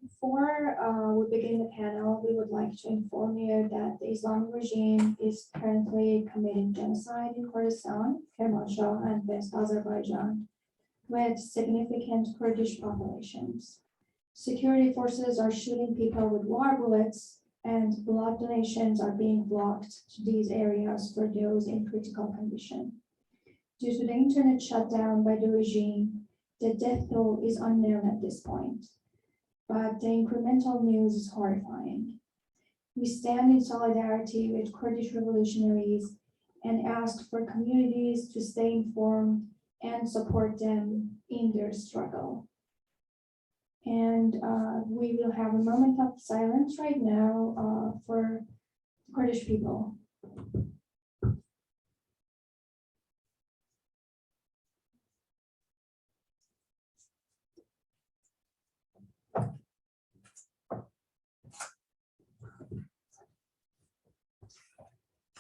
Before we begin the panel, we would like to inform you that the Islamic regime is currently committing genocide in Kurdistan, Kermanshah, and West Azerbaijan, with significant Kurdish populations. Security forces are shooting people with war bullets, and blood donations are being blocked to these areas for those in critical condition. Due to the internet shutdown by the regime, the death toll is unknown at this point, but the incremental news is horrifying. We stand in solidarity with Kurdish revolutionaries and ask for communities to stay informed and support them in their struggle. And we will have a moment of silence right now for Kurdish people.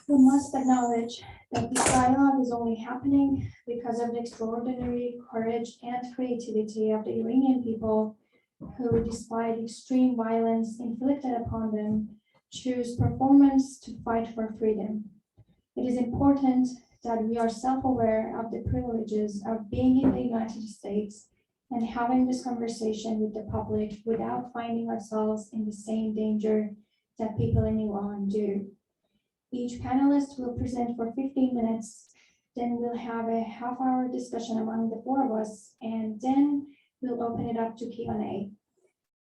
We must acknowledge that this dialogue is only happening because of the extraordinary courage and creativity of the Iranian people who, despite extreme violence inflicted upon them, choose performance to fight for freedom. It is important that we are self-aware of the privileges of being in the United States and having this conversation with the public without finding ourselves in the same danger that people in Iran do. Each panelist will present for 15 minutes, then we'll have a half-hour discussion among the four of us, and then we'll open it up to Q&A.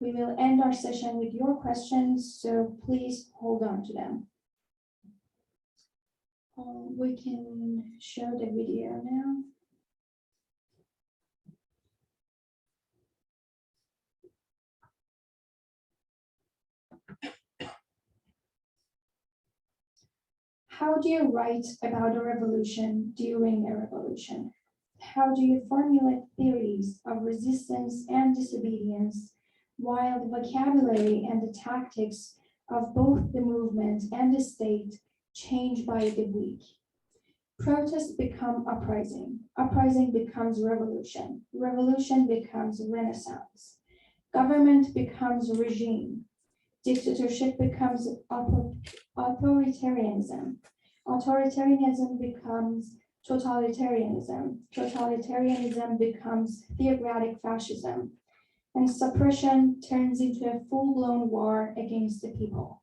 We will end our session with your questions, so please hold on to them. We can show the video now. How do you write about a revolution during a revolution? How do you formulate theories of resistance and disobedience while the vocabulary and the tactics of both the movement and the state change by the week? Protests become uprising. Uprising becomes revolution. Revolution becomes renaissance. Government becomes regime. Dictatorship becomes authoritarianism. Authoritarianism becomes totalitarianism. Totalitarianism becomes theocratic fascism. And suppression turns into a full-blown war against the people.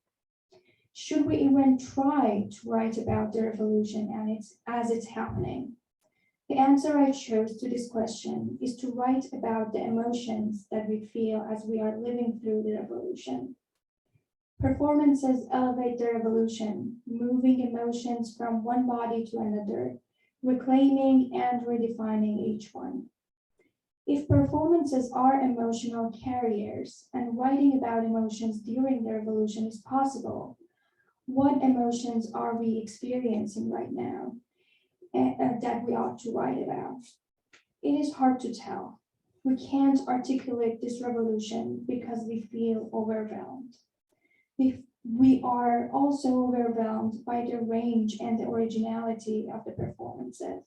Should we even try to write about the revolution and as it's happening? The answer I chose to this question is to write about the emotions that we feel as we are living through the revolution. Performances elevate the revolution, moving emotions from one body to another, reclaiming and redefining each one. If performances are emotional carriers and writing about emotions during the revolution is possible, what emotions are we experiencing right now that we ought to write about? It is hard to tell. We can't articulate this revolution because we feel overwhelmed. We are also overwhelmed by the range and the originality of the performances.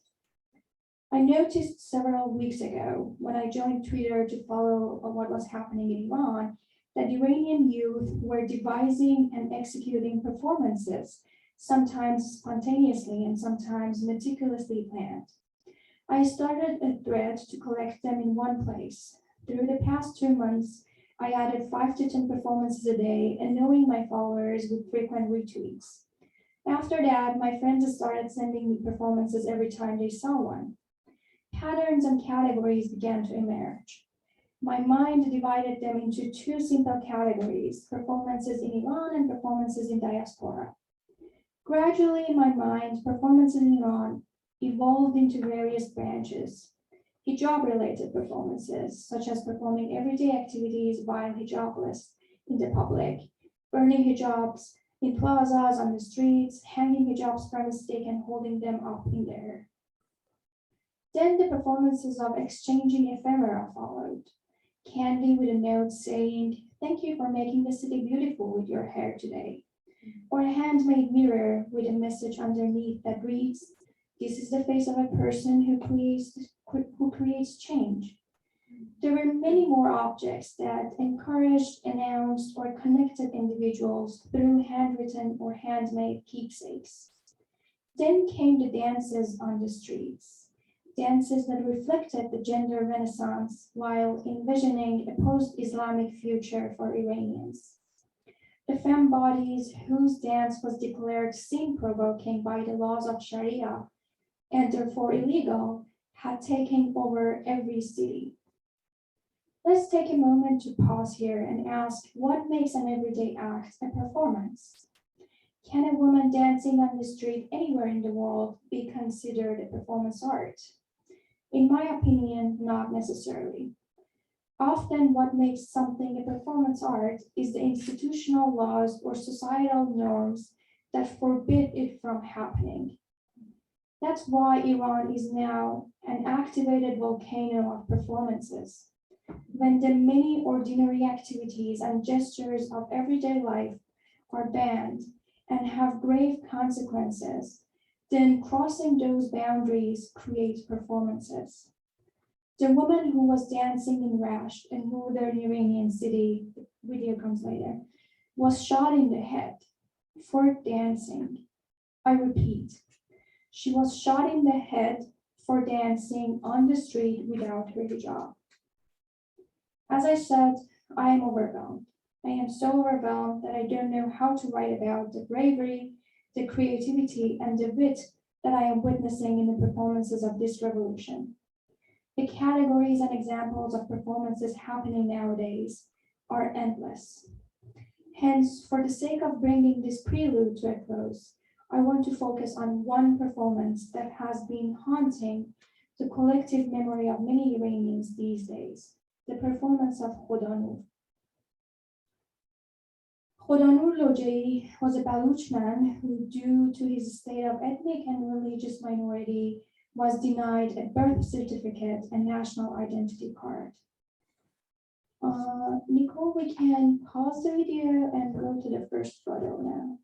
I noticed several weeks ago when I joined Twitter to follow what was happening in Iran that Iranian youth were devising and executing performances, sometimes spontaneously and sometimes meticulously planned. I started a thread to collect them in one place. Through the past 2 months, I added 5 to 10 performances a day, and knowing my followers with frequent retweets. After that, my friends started sending me performances every time they saw one. Patterns and categories began to emerge. My mind divided them into 2 simple categories, performances in Iran and performances in diaspora. Gradually, in my mind, performances in Iran evolved into various branches. Hijab-related performances, such as performing everyday activities while hijabless in the public, burning hijabs in plazas, on the streets, hanging hijabs from a stick and holding them up in the air. Then the performances of exchanging ephemera followed. Candy with a note saying, "Thank you for making the city beautiful with your hair today." Or a handmade mirror with a message underneath that reads, "This is the face of a person who creates change." There were many more objects that encouraged, announced, or connected individuals through handwritten or handmade keepsakes. Then came the dances on the streets, dances that reflected the gender renaissance while envisioning a post-Islamic future for Iranians. The femme bodies whose dance was declared sin-provoking by the laws of Sharia and therefore illegal had taken over every city. Let's take a moment to pause here and ask, what makes an everyday act a performance? Can a woman dancing on the street anywhere in the world be considered a performance art? In my opinion, not necessarily. Often what makes something a performance art is the institutional laws or societal norms that forbid it from happening. That's why Iran is now an activated volcano of performances. When the many ordinary activities and gestures of everyday life are banned and have grave consequences, then crossing those boundaries creates performances. The woman who was dancing in Rash, a northern Iranian city, the video comes later, was shot in the head for dancing. I repeat, she was shot in the head for dancing on the street without her hijab. As I said, I am overwhelmed. I am so overwhelmed that I don't know how to write about the bravery, the creativity, and the wit that I am witnessing in the performances of this revolution. The categories and examples of performances happening nowadays are endless. Hence, for the sake of bringing this prelude to a close, I want to focus on one performance that has been haunting the collective memory of many Iranians these days, the performance of Khodanur. Khodanur Lojei was a Baluch man who, due to his state of ethnic and religious minority, was denied a birth certificate and national identity card. Nicole, we can pause the video and go to the first photo now.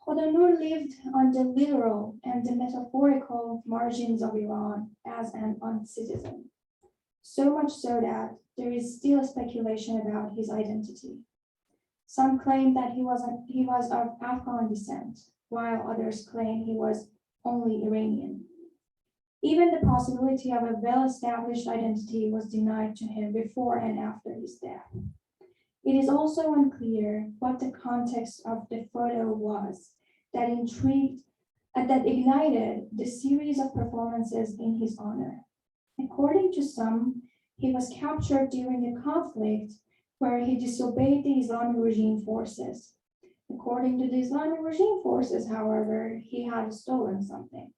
Khodanur lived on the literal and the metaphorical margins of Iran as an uncitizen, so much so that there is still speculation about his identity. Some claim that he was of Afghan descent, while others claim he was only Iranian. Even the possibility of a well-established identity was denied to him before and after his death. It is also unclear what the context of the photo was that ignited the series of performances in his honor. According to some, he was captured during a conflict where he disobeyed the Islamic regime forces. According to the Islamic regime forces, however, he had stolen something.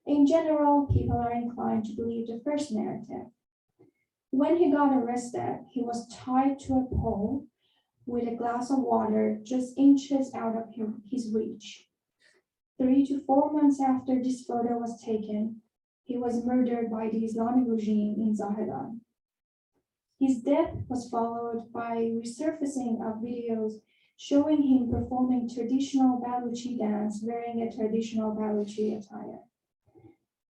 In general, people are inclined to believe the first narrative. When he got arrested, he was tied to a pole with a glass of water just inches out of his reach. 3 to 4 months after this photo was taken, he was murdered by the Islamic regime in Zahedan. His death was followed by resurfacing of videos showing him performing traditional Baluchi dance wearing a traditional Baluchi attire.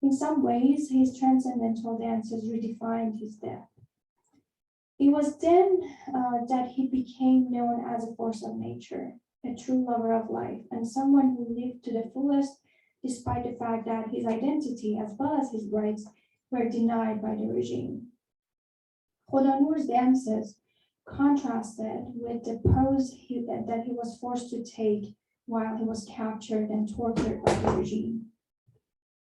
In some ways, his transcendental dances redefined his death. It was then that he became known as a force of nature, a true lover of life, and someone who lived to the fullest despite the fact that his identity as well as his rights were denied by the regime. Khodanur's dances contrasted with the pose that he was forced to take while he was captured and tortured by the regime.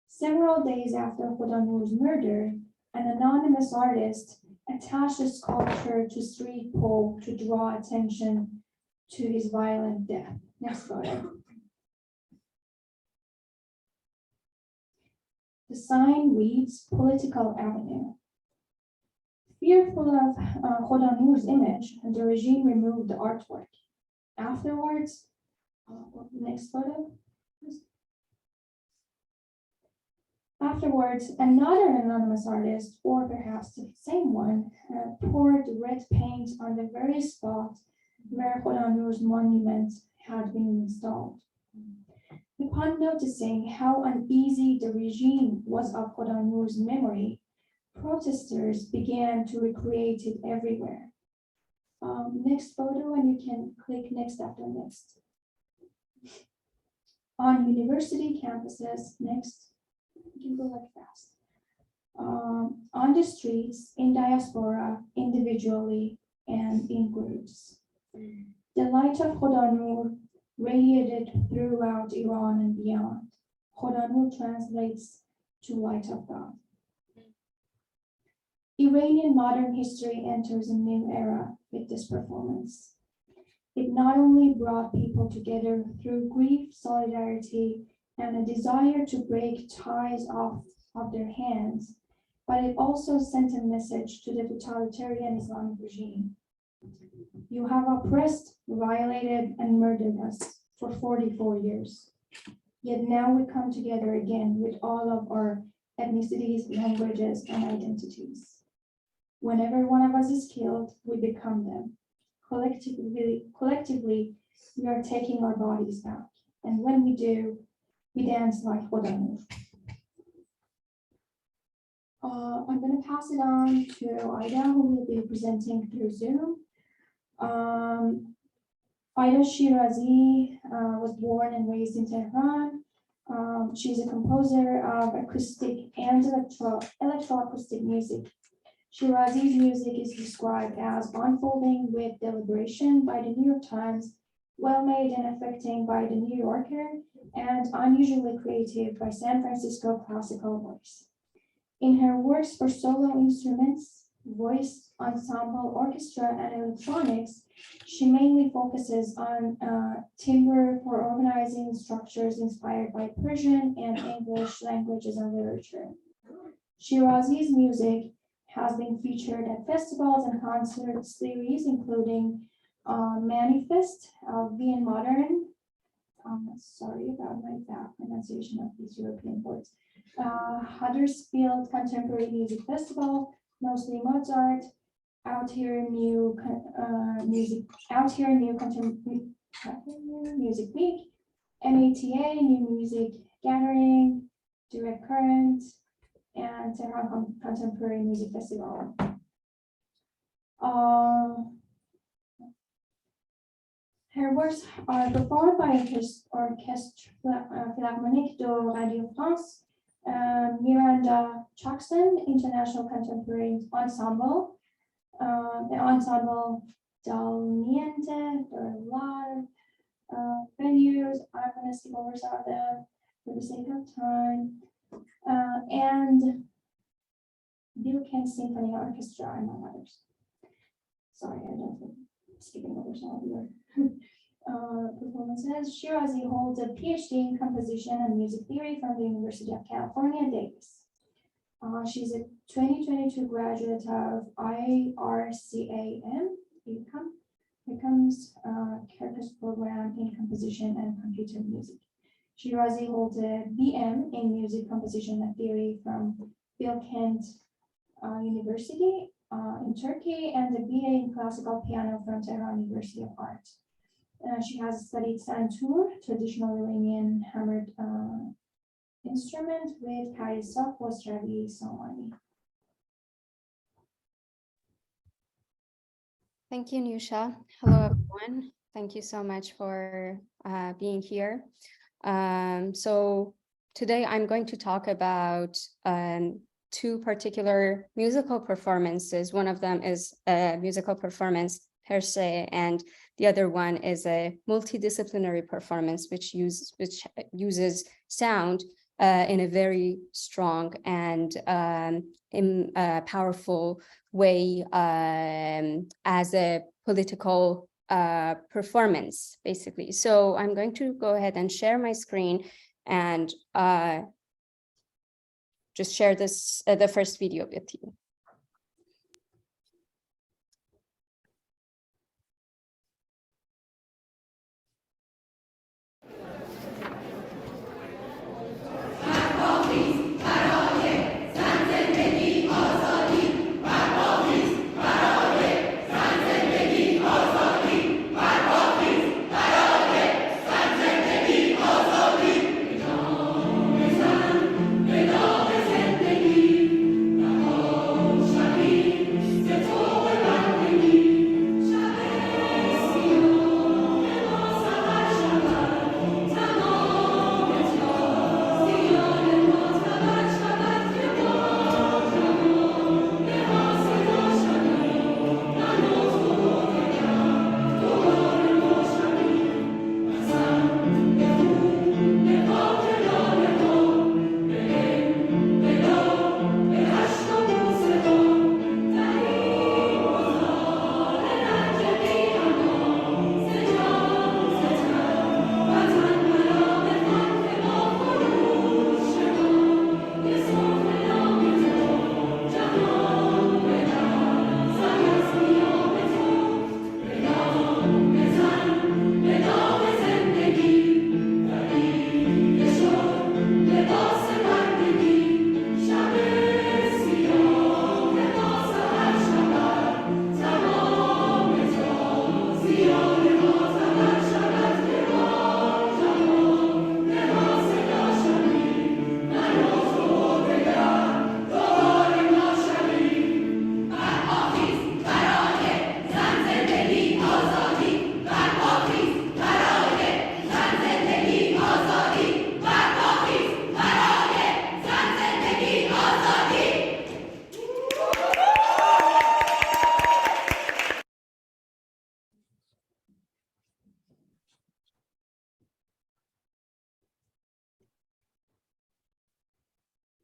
Several days after Khodanur's murder, an anonymous artist attached a sculpture to street pole to draw attention to his violent death. Next photo. The sign reads Political Avenue. Fearful of Khodanur's image, the regime removed the artwork. Afterwards, next photo. Afterwards, another anonymous artist, or perhaps the same one, poured red paint on the very spot where Khodanur's monument had been installed. Upon noticing how uneasy the regime was of Khodanur's memory, protesters began to recreate it everywhere. Next photo, and you can click next after next. On university campuses, next, you can go like fast. On the streets, in diaspora, individually, and in groups. The light of Khodanur radiated throughout Iran and beyond. Khodanur translates to light of God. Iranian modern history enters a new era with this performance. It not only brought people together through grief, solidarity, and a desire to break ties off of their hands, but it also sent a message to the totalitarian Islamic regime. You have oppressed, violated, and murdered us for 44 years. Yet now we come together again with all of our ethnicities, languages, and identities. Whenever one of us is killed, we become them. Collectively, we are taking our bodies back. And when we do, we dance like Khodanur. I'm going to pass it on to Aida, who will be presenting through Zoom. Aida Shirazi was born and raised in Tehran. She's a composer of acoustic and electroacoustic music. Shirazi's music is described as unfolding with deliberation by the New York Times, well-made and affecting by the New Yorker, and unusually creative by San Francisco Classical Voice. In her works for solo instruments, voice, ensemble, orchestra, and electronics, she mainly focuses on timbre for organizing structures inspired by Persian and English languages and literature. Shirazi's music has been featured at festivals and concert series, including Manifest, Vienna Modern, sorry about my bad pronunciation of these European words, Huddersfield Contemporary Music Festival, mostly Mozart, Out Here New Music Week, MATA, New Music Gathering, Direct Current, and Tehran Contemporary Music Festival. Her works are performed by Orchestre Philharmonique de Radio France, Miranda Jackson International Contemporary Ensemble, the Ensemble Del Niente. There are a lot of venues. I'm going to skip over some of them for the sake of time. And Bilkent Symphony Orchestra, among others. Sorry, I don't think I'm skipping over some of your performances. Shirazi holds a PhD in composition and music theory from the University of California, Davis. She's a 2022 graduate of IRCAM, Becomes Characters Program in Composition and Computer Music. Shirazi holds a BM in Music Composition and Theory from Bilkent University in Turkey, and a BA in Classical Piano from Tehran University of Art. She has studied santur, traditional Iranian hammered instrument, with Parisa Khosravi Somani. Thank you, Nusha. Hello, everyone. Thank you so much for being here. So today I'm going to talk about two particular musical performances. One of them is a musical performance per se, and the other one is a multidisciplinary performance which uses sound in a very strong and powerful way as a political performance, basically. So I'm going to go ahead and share my screen and just share this the first video with you.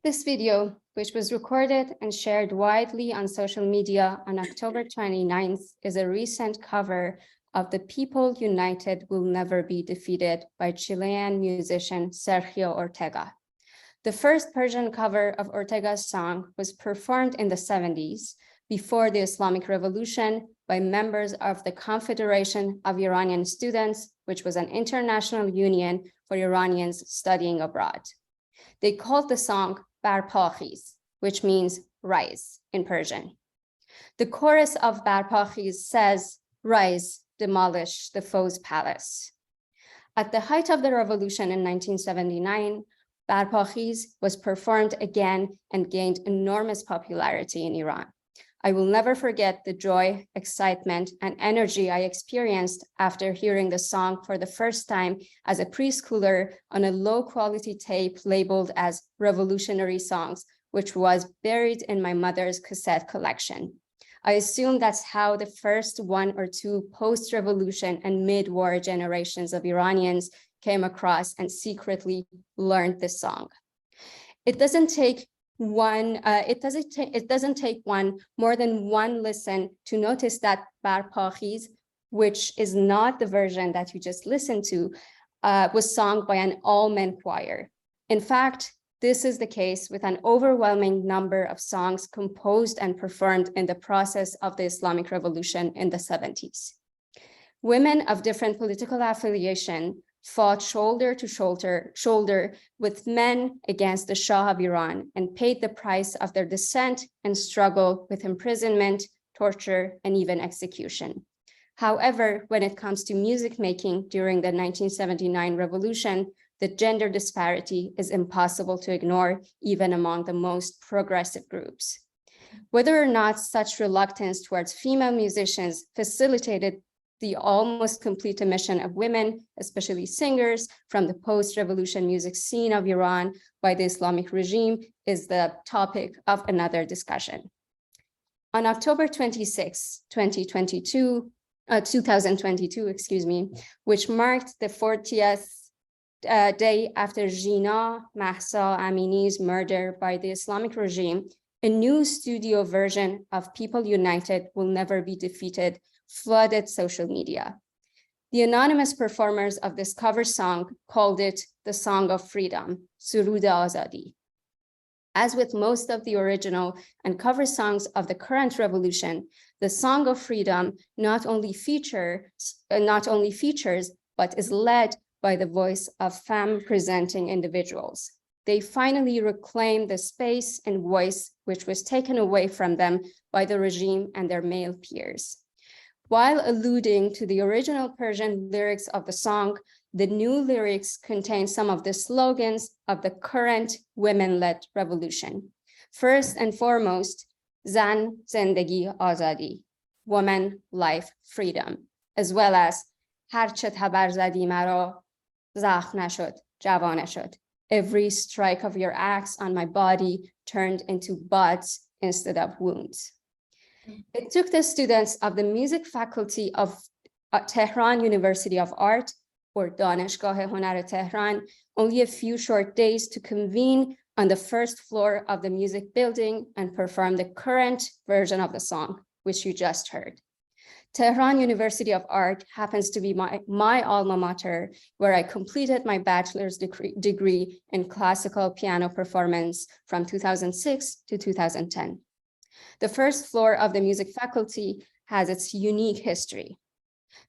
This video, which was recorded and shared widely on social media on October 29th, is a recent cover of The People United Will Never Be Defeated by Chilean musician Sergio Ortega. The first Persian cover of Ortega's song was performed in the 70s before the Islamic Revolution by members of the Confederation of Iranian Students, which was an international union for Iranians studying abroad. They called the song Barpakhiz, which means rise in Persian. The chorus of Barpakhiz says, rise, demolish the foe's palace. At the height of the revolution in 1979, Barpakhiz was performed again and gained enormous popularity in Iran. I will never forget the joy, excitement, and energy I experienced after hearing the song for the first time as a preschooler on a low-quality tape labeled as Revolutionary Songs, which was buried in my mother's cassette collection. I assume that's how the first one or two post-revolution and mid-war generations of Iranians came across and secretly learned this song. It doesn't take one more than one listen to notice that Barpakhiz, which is not the version that you just listened to, was sung by an all-men choir. In fact, this is the case with an overwhelming number of songs composed and performed in the process of the Islamic Revolution in the 70s. Women of different political affiliation fought shoulder to shoulder with men against the Shah of Iran and paid the price of their dissent and struggle with imprisonment, torture, and even execution. However, when it comes to music making during the 1979 revolution, the gender disparity is impossible to ignore even among the most progressive groups. Whether or not such reluctance towards female musicians facilitated the almost complete omission of women, especially singers, from the post-revolution music scene of Iran by the Islamic regime is the topic of another discussion. On October 26, 2022, which marked the 40th day after Jina Mahsa Amini's murder by the Islamic regime, a new studio version of People United Will Never Be Defeated flooded social media. The anonymous performers of this cover song called it the Song of Freedom, Surud Azadi. As with most of the original and cover songs of the current revolution, the Song of Freedom not only features, but is led by the voice of femme-presenting individuals. They finally reclaim the space and voice which was taken away from them by the regime and their male peers. While alluding to the original Persian lyrics of the song, the new lyrics contain some of the slogans of the current women-led revolution. First and foremost, Zan Zendegi Azadi, woman, life, freedom, as well as Har che tabar zadi mara, zakh nashod, javane shod. Every strike of your axe on my body turned into buds instead of wounds. It took the students of the music faculty of Tehran University of Art, or Daneshgah Honar Tehran, only a few short days to convene on the first floor of the music building and perform the current version of the song, which you just heard. Tehran University of Art happens to be my alma mater, where I completed my bachelor's degree in classical piano performance from 2006 to 2010. The first floor of the music faculty has its unique history.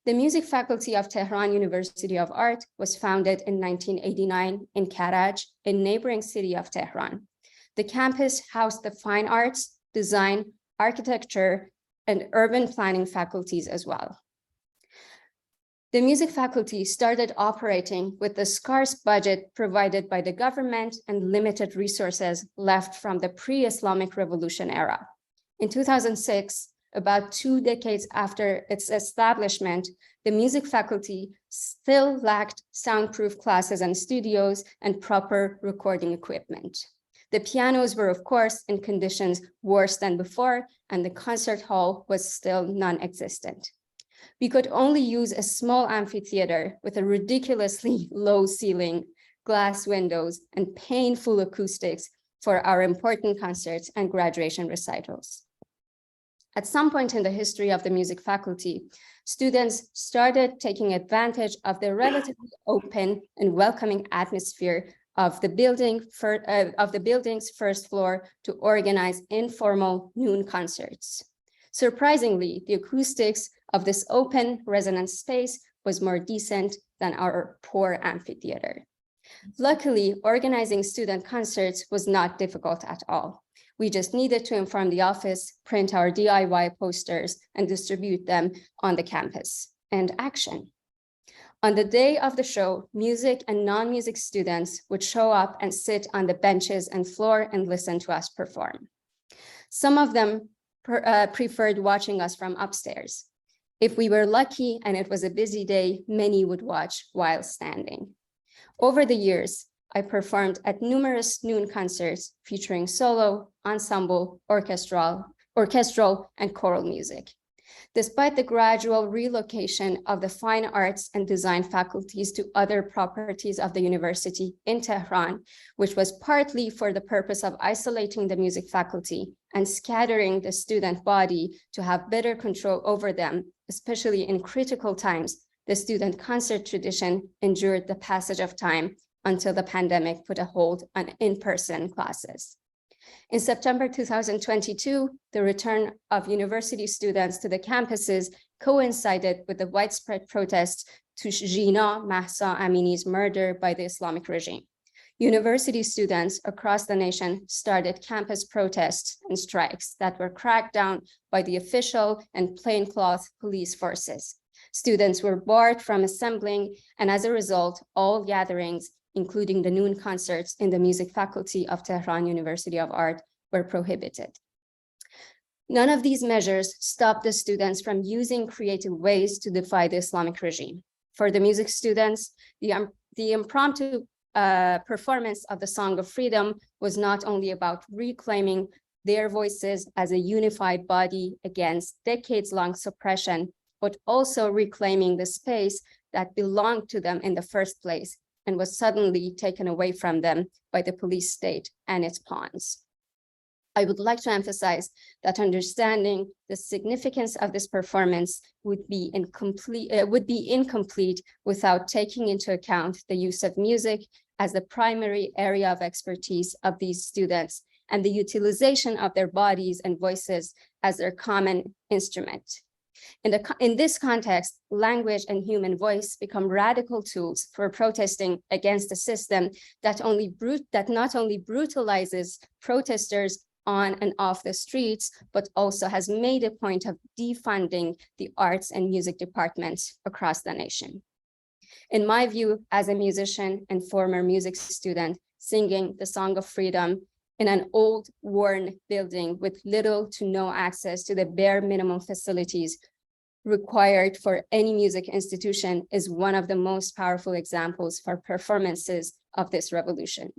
The music faculty of Tehran University of Art was founded in 1989 in Karaj, a neighboring city of Tehran. The campus housed the fine arts, design, architecture, and urban planning faculties as well. The music faculty started operating with the scarce budget provided by the government and limited resources left from the pre-Islamic Revolution era. In 2006, about 2 decades after its establishment, the music faculty still lacked soundproof classes and studios and proper recording equipment. The pianos were, of course, in conditions worse than before, and the concert hall was still non-existent. We could only use a small amphitheater with a ridiculously low ceiling, glass windows, and painful acoustics for our important concerts and graduation recitals. At some point in the history of the music faculty, students started taking advantage of the relatively open and welcoming atmosphere of the building's first floor to organize informal noon concerts. Surprisingly, the acoustics of this open resonant space was more decent than our poor amphitheater. Luckily, organizing student concerts was not difficult at all. We just needed to inform the office, print our DIY posters, and distribute them on the campus. And action. On the day of the show, music and non-music students would show up and sit on the benches and floor and listen to us perform. Some of them preferred watching us from upstairs. If we were lucky and it was a busy day, many would watch while standing. Over the years, I performed at numerous noon concerts featuring solo, ensemble, orchestral, and choral music. Despite the gradual relocation of the fine arts and design faculties to other properties of the university in Tehran, which was partly for the purpose of isolating the music faculty and scattering the student body to have better control over them, especially in critical times, the student concert tradition endured the passage of time until the pandemic put a hold on in-person classes. In September 2022, the return of university students to the campuses coincided with the widespread protests to Jina Mahsa Amini's murder by the Islamic regime. University students across the nation started campus protests and strikes that were cracked down by the official and plaincloth police forces. Students were barred from assembling, and as a result, all gatherings, including the noon concerts in the music faculty of Tehran University of Art, were prohibited. None of these measures stopped the students from using creative ways to defy the Islamic regime. For the music students, the impromptu performance of the Song of Freedom was not only about reclaiming their voices as a unified body against decades-long suppression, but also reclaiming the space that belonged to them in the first place and was suddenly taken away from them by the police state and its pawns. I would like to emphasize that understanding the significance of this performance would be incomplete without taking into account the use of music as the primary area of expertise of these students and the utilization of their bodies and voices as their common instrument. In this context, language and human voice become radical tools for protesting against a system that not only brutalizes protesters on and off the streets, but also has made a point of defunding the arts and music departments across the nation. In my view, as a musician and former music student, singing the Song of Freedom in an old, worn building with little to no access to the bare minimum facilities required for any music institution is one of the most powerful examples for performances of this revolution.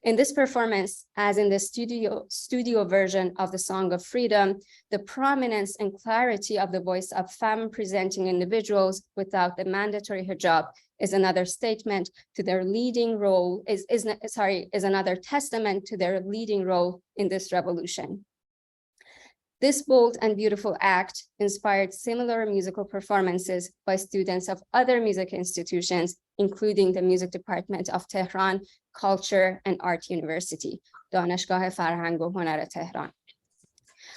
In this performance, as in the studio version of the Song of Freedom, the prominence and clarity of the voice of femme-presenting individuals without the mandatory hijab is another statement to their leading role, is another testament to their leading role in this revolution. This bold and beautiful act inspired similar musical performances by students of other music institutions, including the music department of Tehran Culture and Art University, دانشگاه فرهنگ و هنر تهران.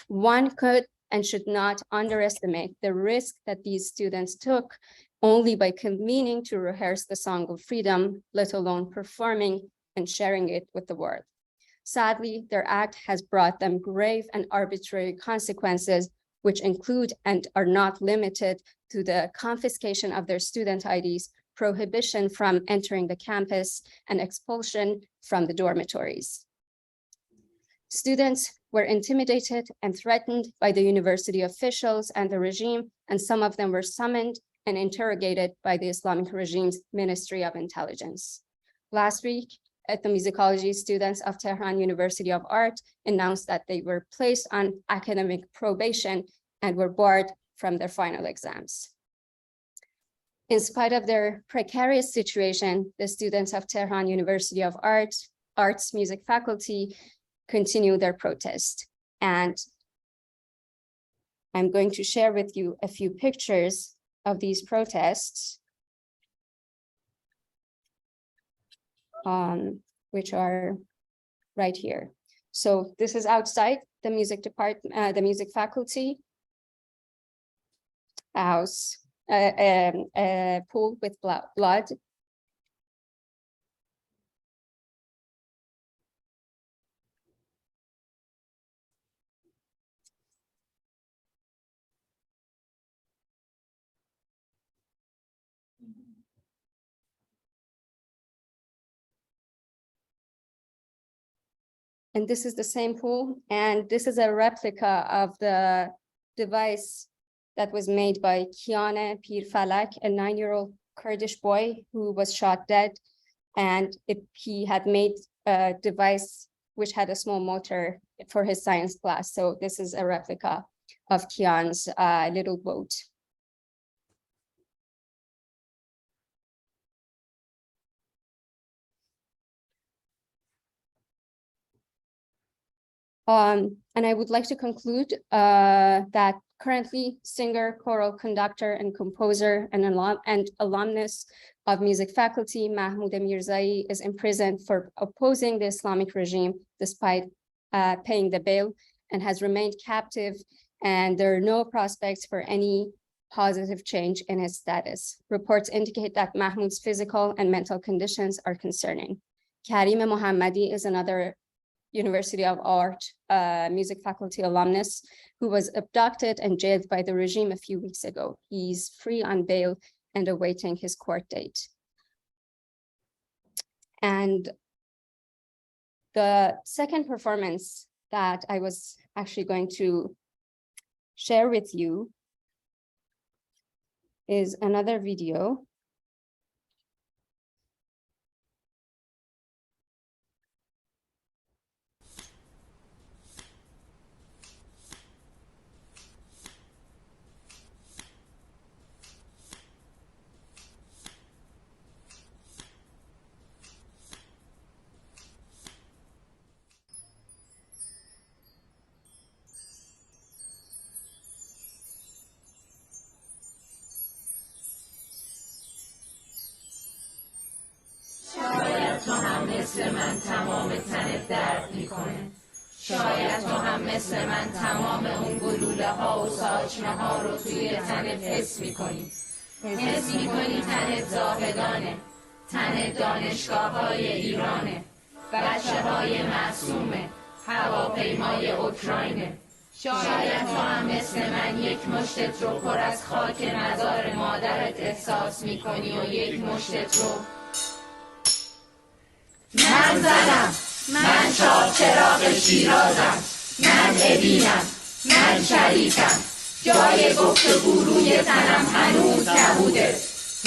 One could and should not underestimate the risk that these students took only by convening to rehearse the Song of Freedom, let alone performing and sharing it with the world. Sadly, their act has brought them grave and arbitrary consequences, which include and are not limited to the confiscation of their student IDs, prohibition from entering the campus, and expulsion from the dormitories. Students were intimidated and threatened by the university officials and the regime, and some of them were summoned and interrogated by the Islamic regime's Ministry of Intelligence. Last week, ethnomusicology students of Tehran University of Art announced that they were placed on academic probation and were barred from their final exams. In spite of their precarious situation, the students of Tehran University of Art arts music faculty continue their protest. And I'm going to share with you a few pictures of these protests, which are right here. So this is outside the music department, the music faculty house, a pool with blood. And this is the same pool, and this is a replica of the device that was made by Kiane Pirfalak, a 9-year-old Kurdish boy who was shot dead. And he had made a device which had a small motor for his science class. So this is a replica of Kian's little boat. And I would like to conclude that currently singer, choral conductor, and composer and alumnus of music faculty, Mahmoud Mirzai, is imprisoned for opposing the Islamic regime despite paying the bail, and has remained captive, and there are no prospects for any positive change in his status. Reports indicate that Mahmoud's physical and mental conditions are concerning. Karim Mohammadi is another University of Art music faculty alumnus who was abducted and jailed by the regime a few weeks ago. He's free on bail and awaiting his court date. And the second performance that I was actually going to share with you is another video. تو هم مثل من تمام تنت درد میکنه. شاید تو هم مثل من تمام اون گلوله ها و ساچمه ها رو توی تنت حس میکنی. حس میکنی تنت زاهدانه، تنت دانشگاه های ایرانه، بچه های معصومه، هواپیمای اوکراینه. شاید تو هم مثل من یک مشتت رو پر از خاک مزار مادرت احساس میکنی و یک مشتت رو من زدم، من چراغ شیرازم، من ابینم، من شریکم، جای گفتگو روی تنم هنوز نبوده،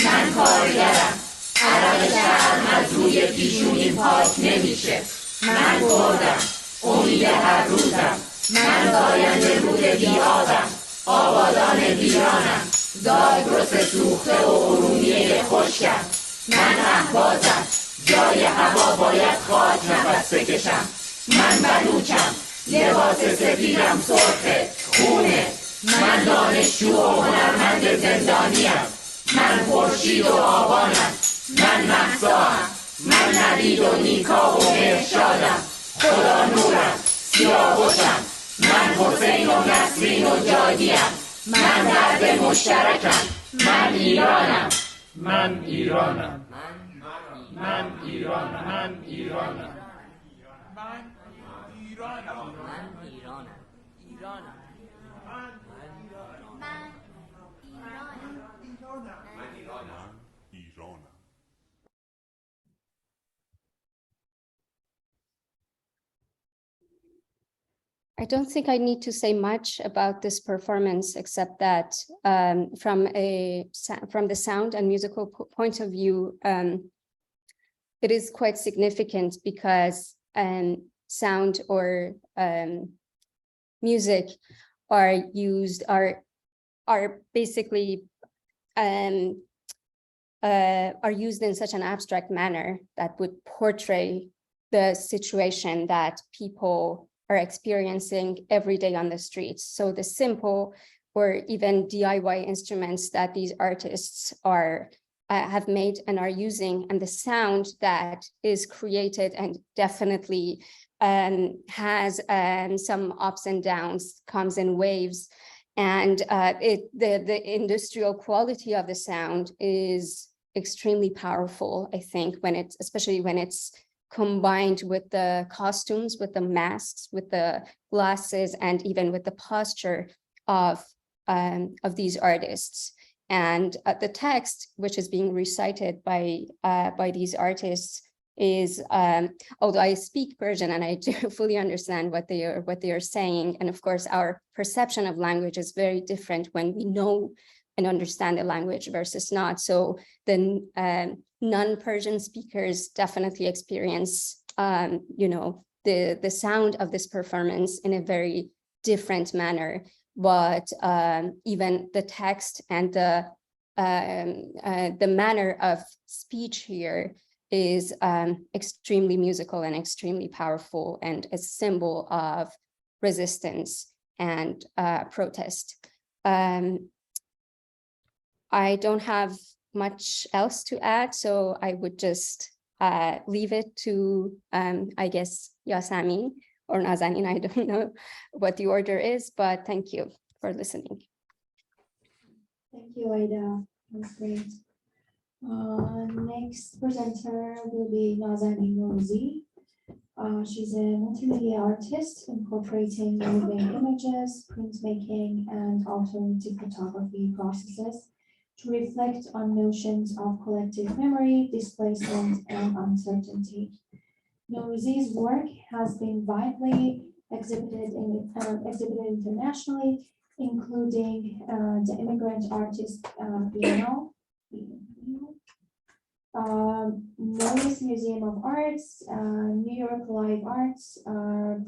من کارگرم، عرق شرم از روی پیشونی پاک نمیشه، من کردم، امید هر روزم، من زاینده رود بیابم، آبادان ویرانم، زاگرس سوخته و ارومیه خشکم، من اهوازم، جای هوا باید خاک نفس بکشم، من بلوچم، لباس سفیدم سرخه، خونه، من دانشجو و هنرمند زندانیم، من خورشید و آبانم، من مهساام، من نوید و نیکا و مهرشادم، خدا نورم، سیاوشم، من حسین و نسرین و جادیم، من درد مشترکم، من ایرانم، من ایرانم، من ایرانم، من ایرانم، من ایرانم، من ایرانم، ایرانم، من ایرانم، ایرانم. I don't think I need to say much about this performance, except that from the sound and musical point of view, it is quite significant because sound or music are basically are used in such an abstract manner that would portray the situation that people are experiencing every day on the streets. So the simple or even DIY instruments that these artists are have made and are using, and the sound that is created and definitely has some ups and downs, comes in waves. And the industrial quality of the sound is extremely powerful, I think, especially when it's combined with the costumes, with the masks, with the glasses, and even with the posture of these artists. And the text, which is being recited by these artists, is although I speak Persian and I do fully understand what they are saying, and of course our perception of language is very different when we know and understand the language versus not. So the non-Persian speakers definitely experience the sound of this performance in a very different manner. But even the text and the manner of speech here is extremely musical and extremely powerful, and a symbol of resistance and protest. I don't have much else to add, so I would just leave it to, I guess, Yasemin or Nazanin. I don't know what the order is, but thank you for listening. Thank you, Aida. That's great. Next presenter will be Nazanin Nouzi. She's a multimedia artist incorporating moving images, printmaking, and alternative photography processes to reflect on notions of collective memory, displacement, and uncertainty. Nouzi's work has been widely exhibited internationally, including the Immigrant Artist Biennale, Norris Museum of Arts, New York Live Arts,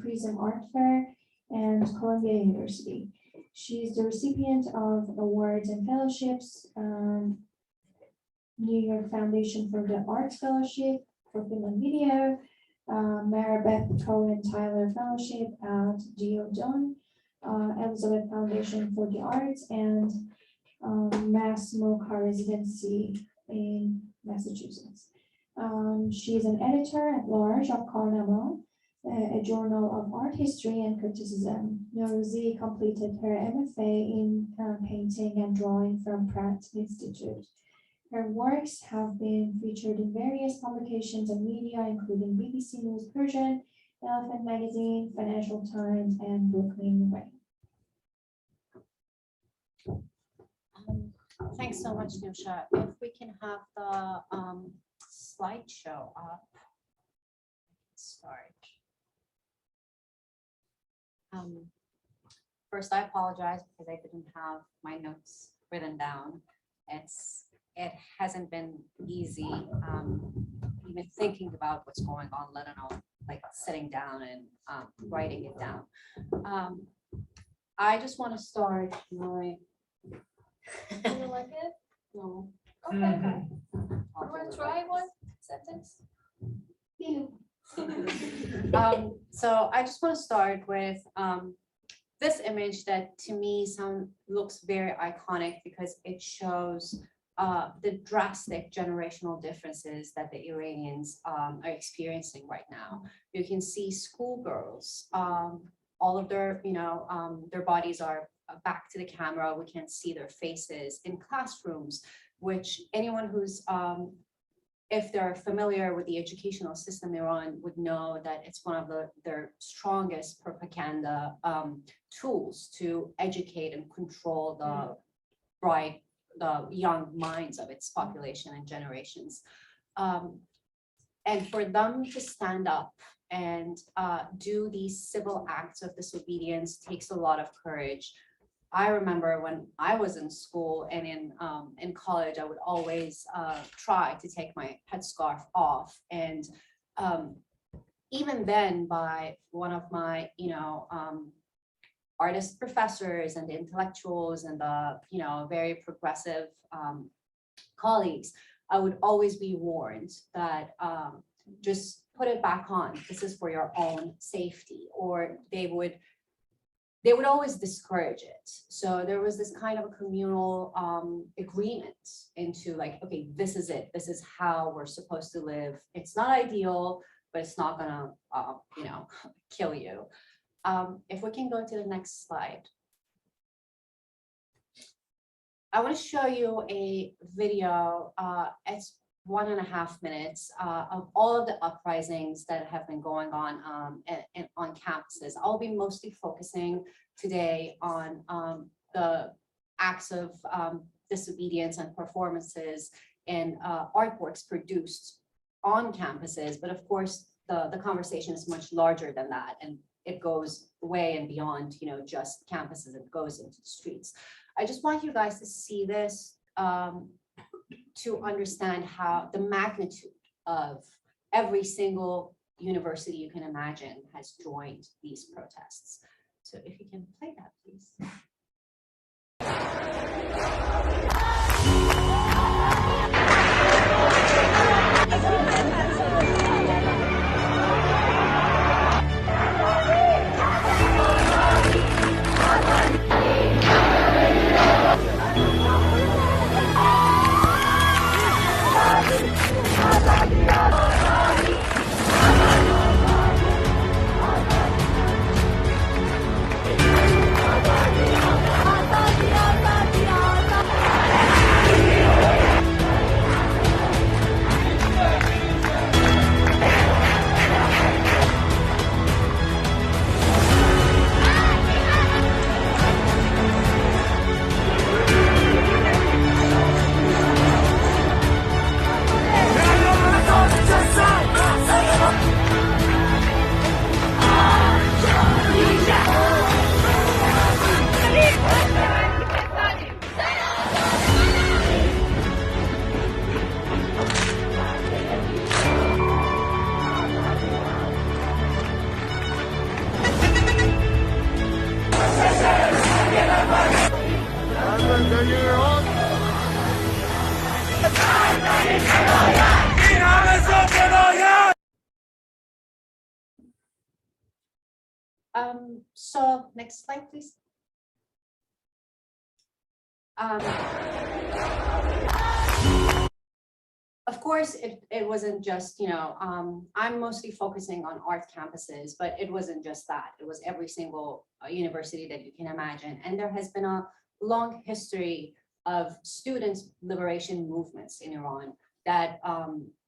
Prism Art Fair, and Columbia University. She is the recipient of awards and fellowships, New York Foundation for the Arts Fellowship for Film and Video, Maribeth Cohen Tyler Fellowship at Geodon, Elizabeth Foundation for the Arts, and Mass MoCA residency in Massachusetts. She is an editor at large of Karnama, a journal of art history and criticism. Nouzi completed her MFA in painting and drawing from Pratt Institute. Her works have been featured in various publications and media, including BBC News Persian, Elephant Magazine, Financial Times, and Brooklyn Rain. Thanks so much, Nusha. If we can have the slideshow up. Start. First, I apologize because I didn't have my notes written down. It hasn't been easy even thinking about what's going on, let alone like sitting down and writing it down. I just want to start my. Do you like it? No. Okay. You want to try one sentence? Yeah. So I just want to start with this image that to me looks very iconic because it shows the drastic generational differences that the Iranians are experiencing right now. You can see schoolgirls, all of their, their bodies are back to the camera. We can't see their faces in classrooms, which anyone who's, if they're familiar with the educational system in Iran would know that it's one of their strongest propaganda tools to educate and control the young minds of its population and generations. And for them to stand up and do these civil acts of disobedience takes a lot of courage. I remember when I was in school and in college, I would always try to take my headscarf off. And even then, by one of my, artist professors and the intellectuals and the, very progressive colleagues, I would always be warned that just put it back on. This is for your own safety, or they would always discourage it. So there was this kind of a communal agreement into like, okay, this is it. This is how we're supposed to live. It's not ideal, but it's not gonna, kill you. If we can go to the next slide. I want to show you a video. It's 1.5 minutes of all of the uprisings that have been going on on campuses. I'll be mostly focusing today on the acts of disobedience and performances and artworks produced on campuses. But of course, the conversation is much larger than that, and it goes way and beyond, just campuses. It goes into the streets. I just want you guys to see this to understand how the magnitude of every single university you can imagine has joined these protests. So if you can play that, please. So next slide, please. Of course, it wasn't just, I'm mostly focusing on art campuses, but it wasn't just that. It was every single university that you can imagine. And there has been a long history of students' liberation movements in Iran that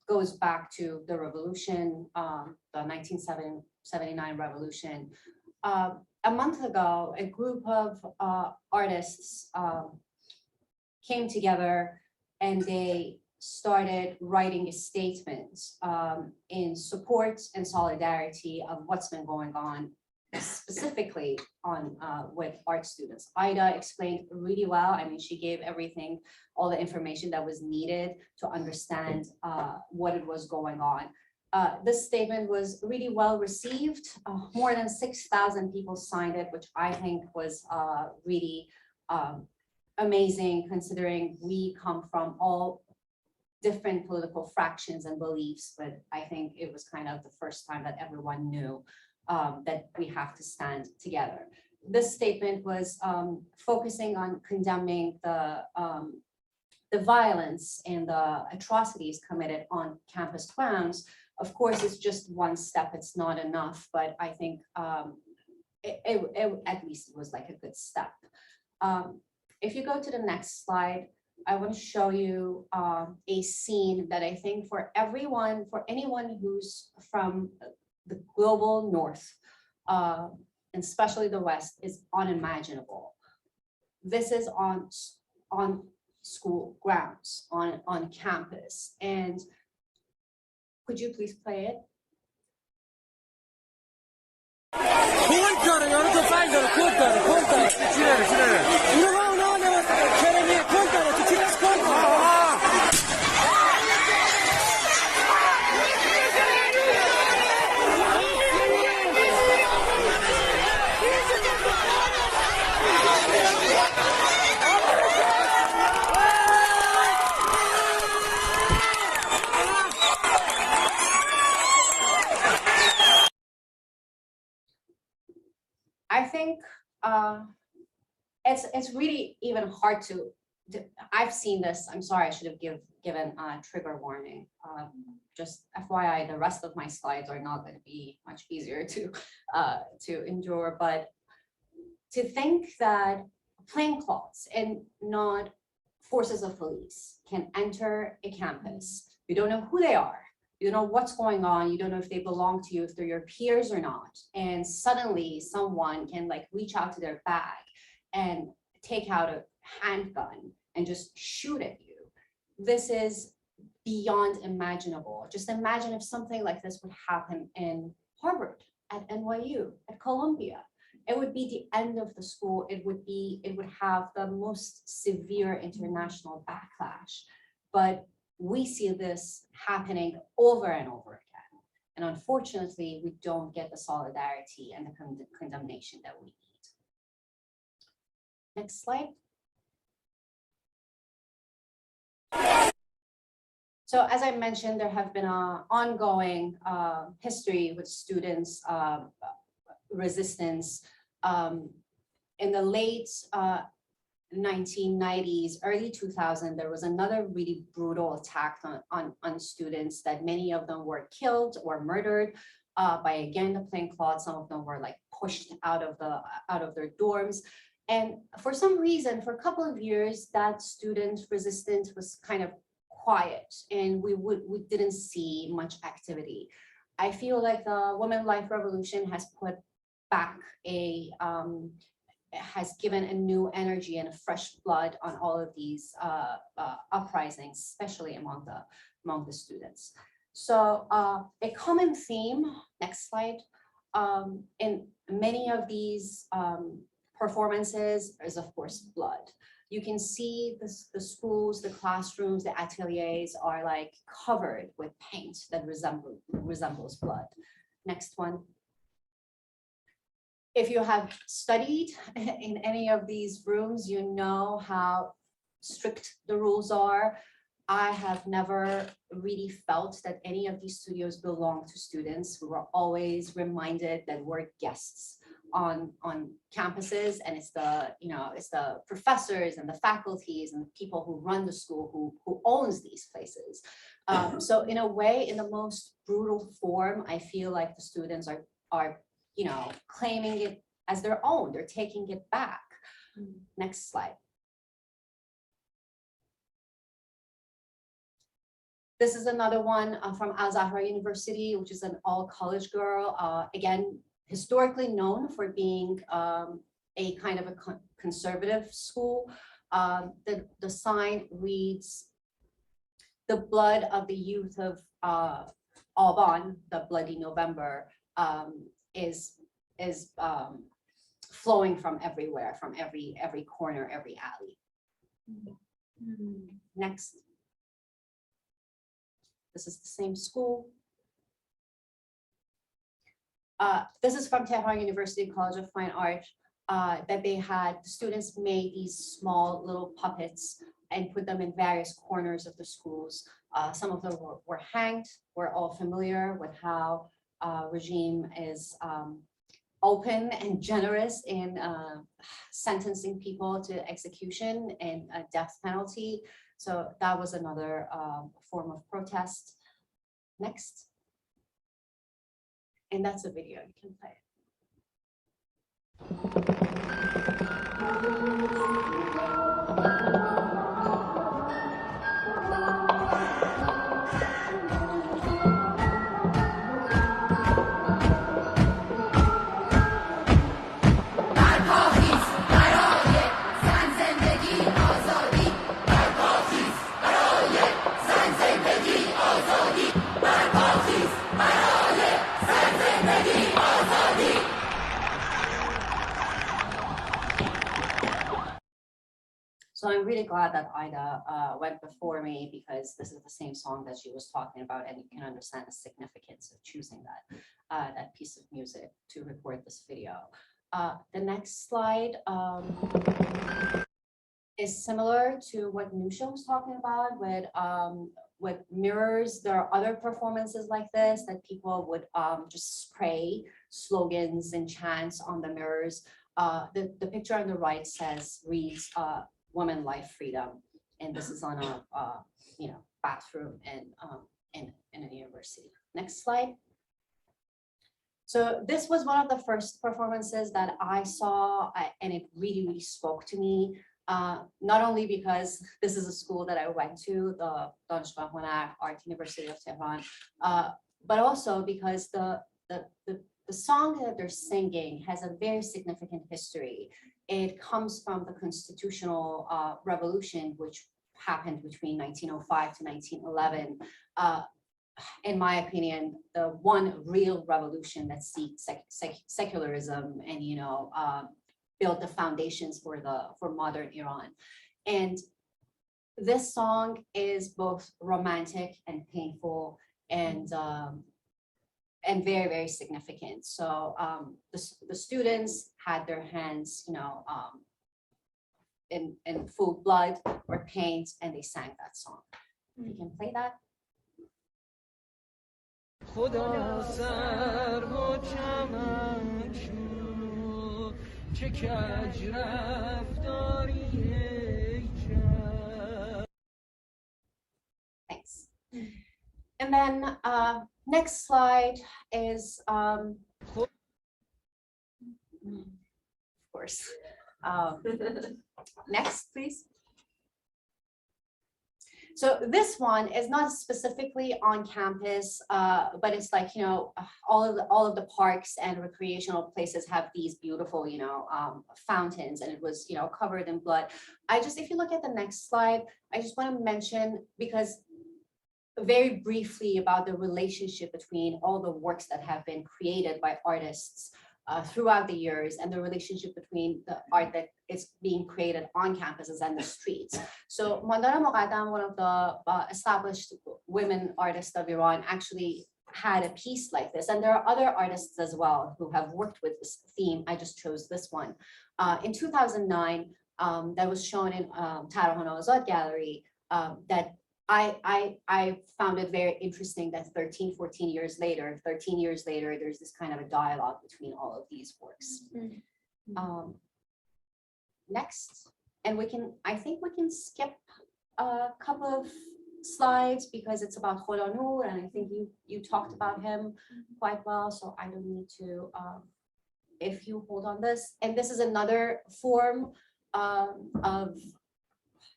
goes back to the revolution, the 1979 revolution. A month ago, a group of artists came together and they started writing a statement in support and solidarity of what's been going on, specifically on with art students. Ida explained really well. I mean, she gave everything, all the information that was needed to understand what it was going on. This statement was really well received. More than 6,000 people signed it, which I think was really amazing, considering we come from all different political fractions and beliefs, but I think it was kind of the first time that everyone knew that we have to stand together. This statement was focusing on condemning the violence and the atrocities committed on campus grounds. Of course, it's just one step, it's not enough, but I think at least it was like a good step. If you go to the next slide, I want to show you a scene that I think for everyone, for anyone who's from the global north, and especially the West, is unimaginable. This is on school grounds, on campus. And could you please play it? I think it's really even hard to, I've seen this, I'm sorry, I should have given a trigger warning. Just FYI, the rest of my slides are not going to be much easier to endure, but to think that plaincloths and not forces of police can enter a campus. You don't know who they are. You don't know what's going on. You don't know if they belong to you, if they're your peers or not. And suddenly someone can like reach out to their bag and take out a handgun and just shoot at you. This is beyond imaginable. Just imagine if something like this would happen in Harvard, at NYU, at Columbia. It would be the end of the school. It would have the most severe international backlash. But we see this happening over and over again. And unfortunately, we don't get the solidarity and the condemnation that we need. Next slide. So as I mentioned, there have been an ongoing history with students' resistance. In the late 1990s, early 2000, there was another really brutal attack on students that many of them were killed or murdered by, again, the plaincloths. Some of them were like pushed out of their dorms. And for some reason, for a couple of years, that student resistance was kind of quiet, and we didn't see much activity. I feel like the Women's Life Revolution has put back has given a new energy and a fresh blood on all of these uprisings, especially among the students. So a common theme, next slide, in many of these performances is, of course, blood. You can see the schools, the classrooms, the ateliers are like covered with paint that resembles blood. Next one. If you have studied in any of these rooms, you know how strict the rules are. I have never really felt that any of these studios belong to students. We were always reminded that we're guests on campuses, and it's the professors and the faculties and the people who run the school who owns these places. So in a way, in the most brutal form, I feel like the students are claiming it as their own. They're taking it back. Next slide. This is another one from Al-Zahra University, which is an all-college girl. Again, historically known for being a kind of a conservative school. The sign reads, "The blood of the youth of Aban, the bloody November, is flowing from everywhere, from every corner, every alley." Next. This is the same school. This is from Tehran University College of Fine Art, that they had, the students made these small little puppets and put them in various corners of the schools. Some of them were hanged. We're all familiar with how regime is open and generous in sentencing people to execution and a death penalty. So that was another form of protest. Next. And that's a video, you can play it. So I'm really glad that Ida went before me, because this is the same song that she was talking about, and you can understand the significance of choosing that piece of music to record this video. The next slide is similar to what Nusha was talking about with with mirrors. There are other performances like this that people would just spray slogans and chants on the mirrors. The picture on the right reads woman, life, freedom. And this is on a bathroom in a university. Next slide. So this was one of the first performances that I saw, and it really, really spoke to me. Not only because this is a school that I went to, the Dashgah Art University of Tehran, but also because the song that they're singing has a very significant history. It comes from the constitutional revolution, which happened between 1905 to 1911. In my opinion, the one real revolution that seeks secularism and build the foundations for modern Iran. And this song is both romantic and painful and very, very significant. So the students had their hands, in full blood or paint, and they sang that song. If you can play that. خدا سر و چمن شو چه کج رفتاری ای جان. Thanks. And then next slide is of course next please. So this one is not specifically on campus, but it's like, all of the parks and recreational places have these beautiful, fountains, and it was, covered in blood. If you look at the next slide, I just want to mention, because very briefly, about the relationship between all the works that have been created by artists throughout the years, and the relationship between the art that is being created on campuses and the streets. So Mandana Moqaddam, one of the established women artists of Iran, actually had a piece like this. And there are other artists as well who have worked with this theme. I just chose this one. In 2009, that was shown in Tarhan Azad Gallery, that I found it very interesting that 13 years later, there's this kind of a dialogue between all of these works. Next, and I think we can skip a couple of slides because it's about Khoda Noor, and I think you talked about him quite well, so I don't need to, if you hold on this. And this is another form of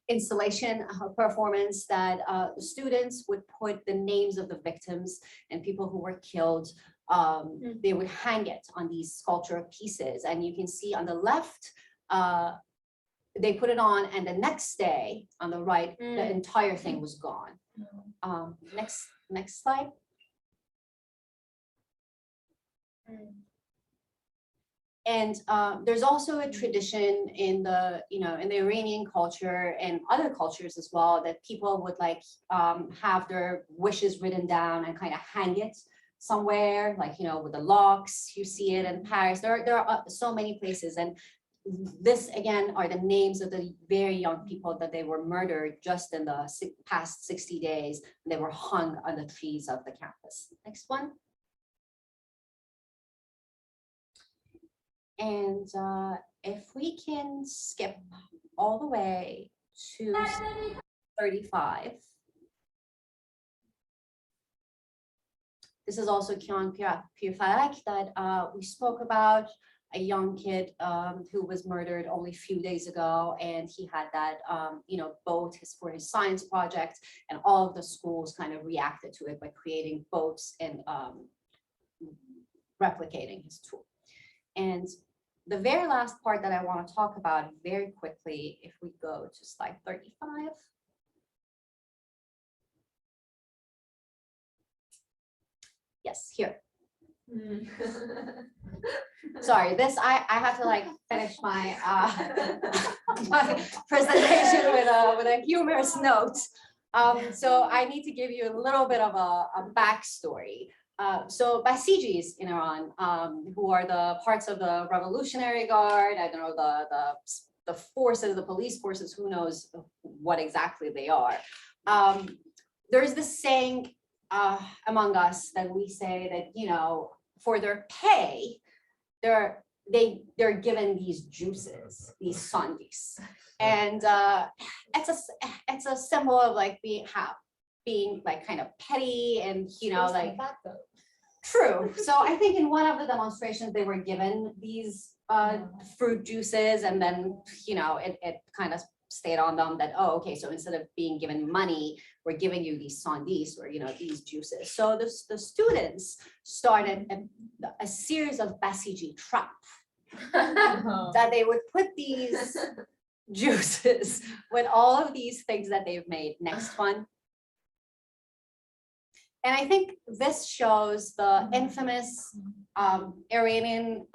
installation performance that the students would put the names of the victims and people who were killed. They would hang it on these sculptural pieces, and you can see on the left, they put it on, and the next day on the right, the entire thing was gone. Next slide. And there's also a tradition in the Iranian culture and other cultures as well, that people would have their wishes written down and kind of hang it somewhere, with the locks. You see it in Paris. There are so many places, and this again are the names of the very young people that they were murdered just in the past 60 days. They were hung on the trees of the campus. Next one. And if we can skip all the way to 35. This is also Kian Pirfarak that we spoke about, a young kid who was murdered only a few days ago, and he had that boat for his science project, and all of the schools kind of reacted to it by creating boats and replicating his tool. And the very last part that I want to talk about very quickly, if we go to slide 35. Yes, here. Sorry, this I have to finish my my presentation with a humorous note. So I need to give you a little bit of a backstory. So Basijis in Iran, who are the parts of the Revolutionary Guard, I don't know, the forces, the police forces, who knows what exactly they are. there's this saying among us that we say that, you know, for their pay, they're given these juices, these sundaes, and it's a symbol of like being like kind of petty and, you know, like true. So I think in one of the demonstrations they were given these fruit juices, and then, you know, it kind of stayed on them that, oh, okay, so instead of being given money, we're giving you these sundaes, or, you know, these juices. So the students started a series of basiji trap that they would put these juices with all of these things that they've made. Next one. And I think this shows the infamous Iranian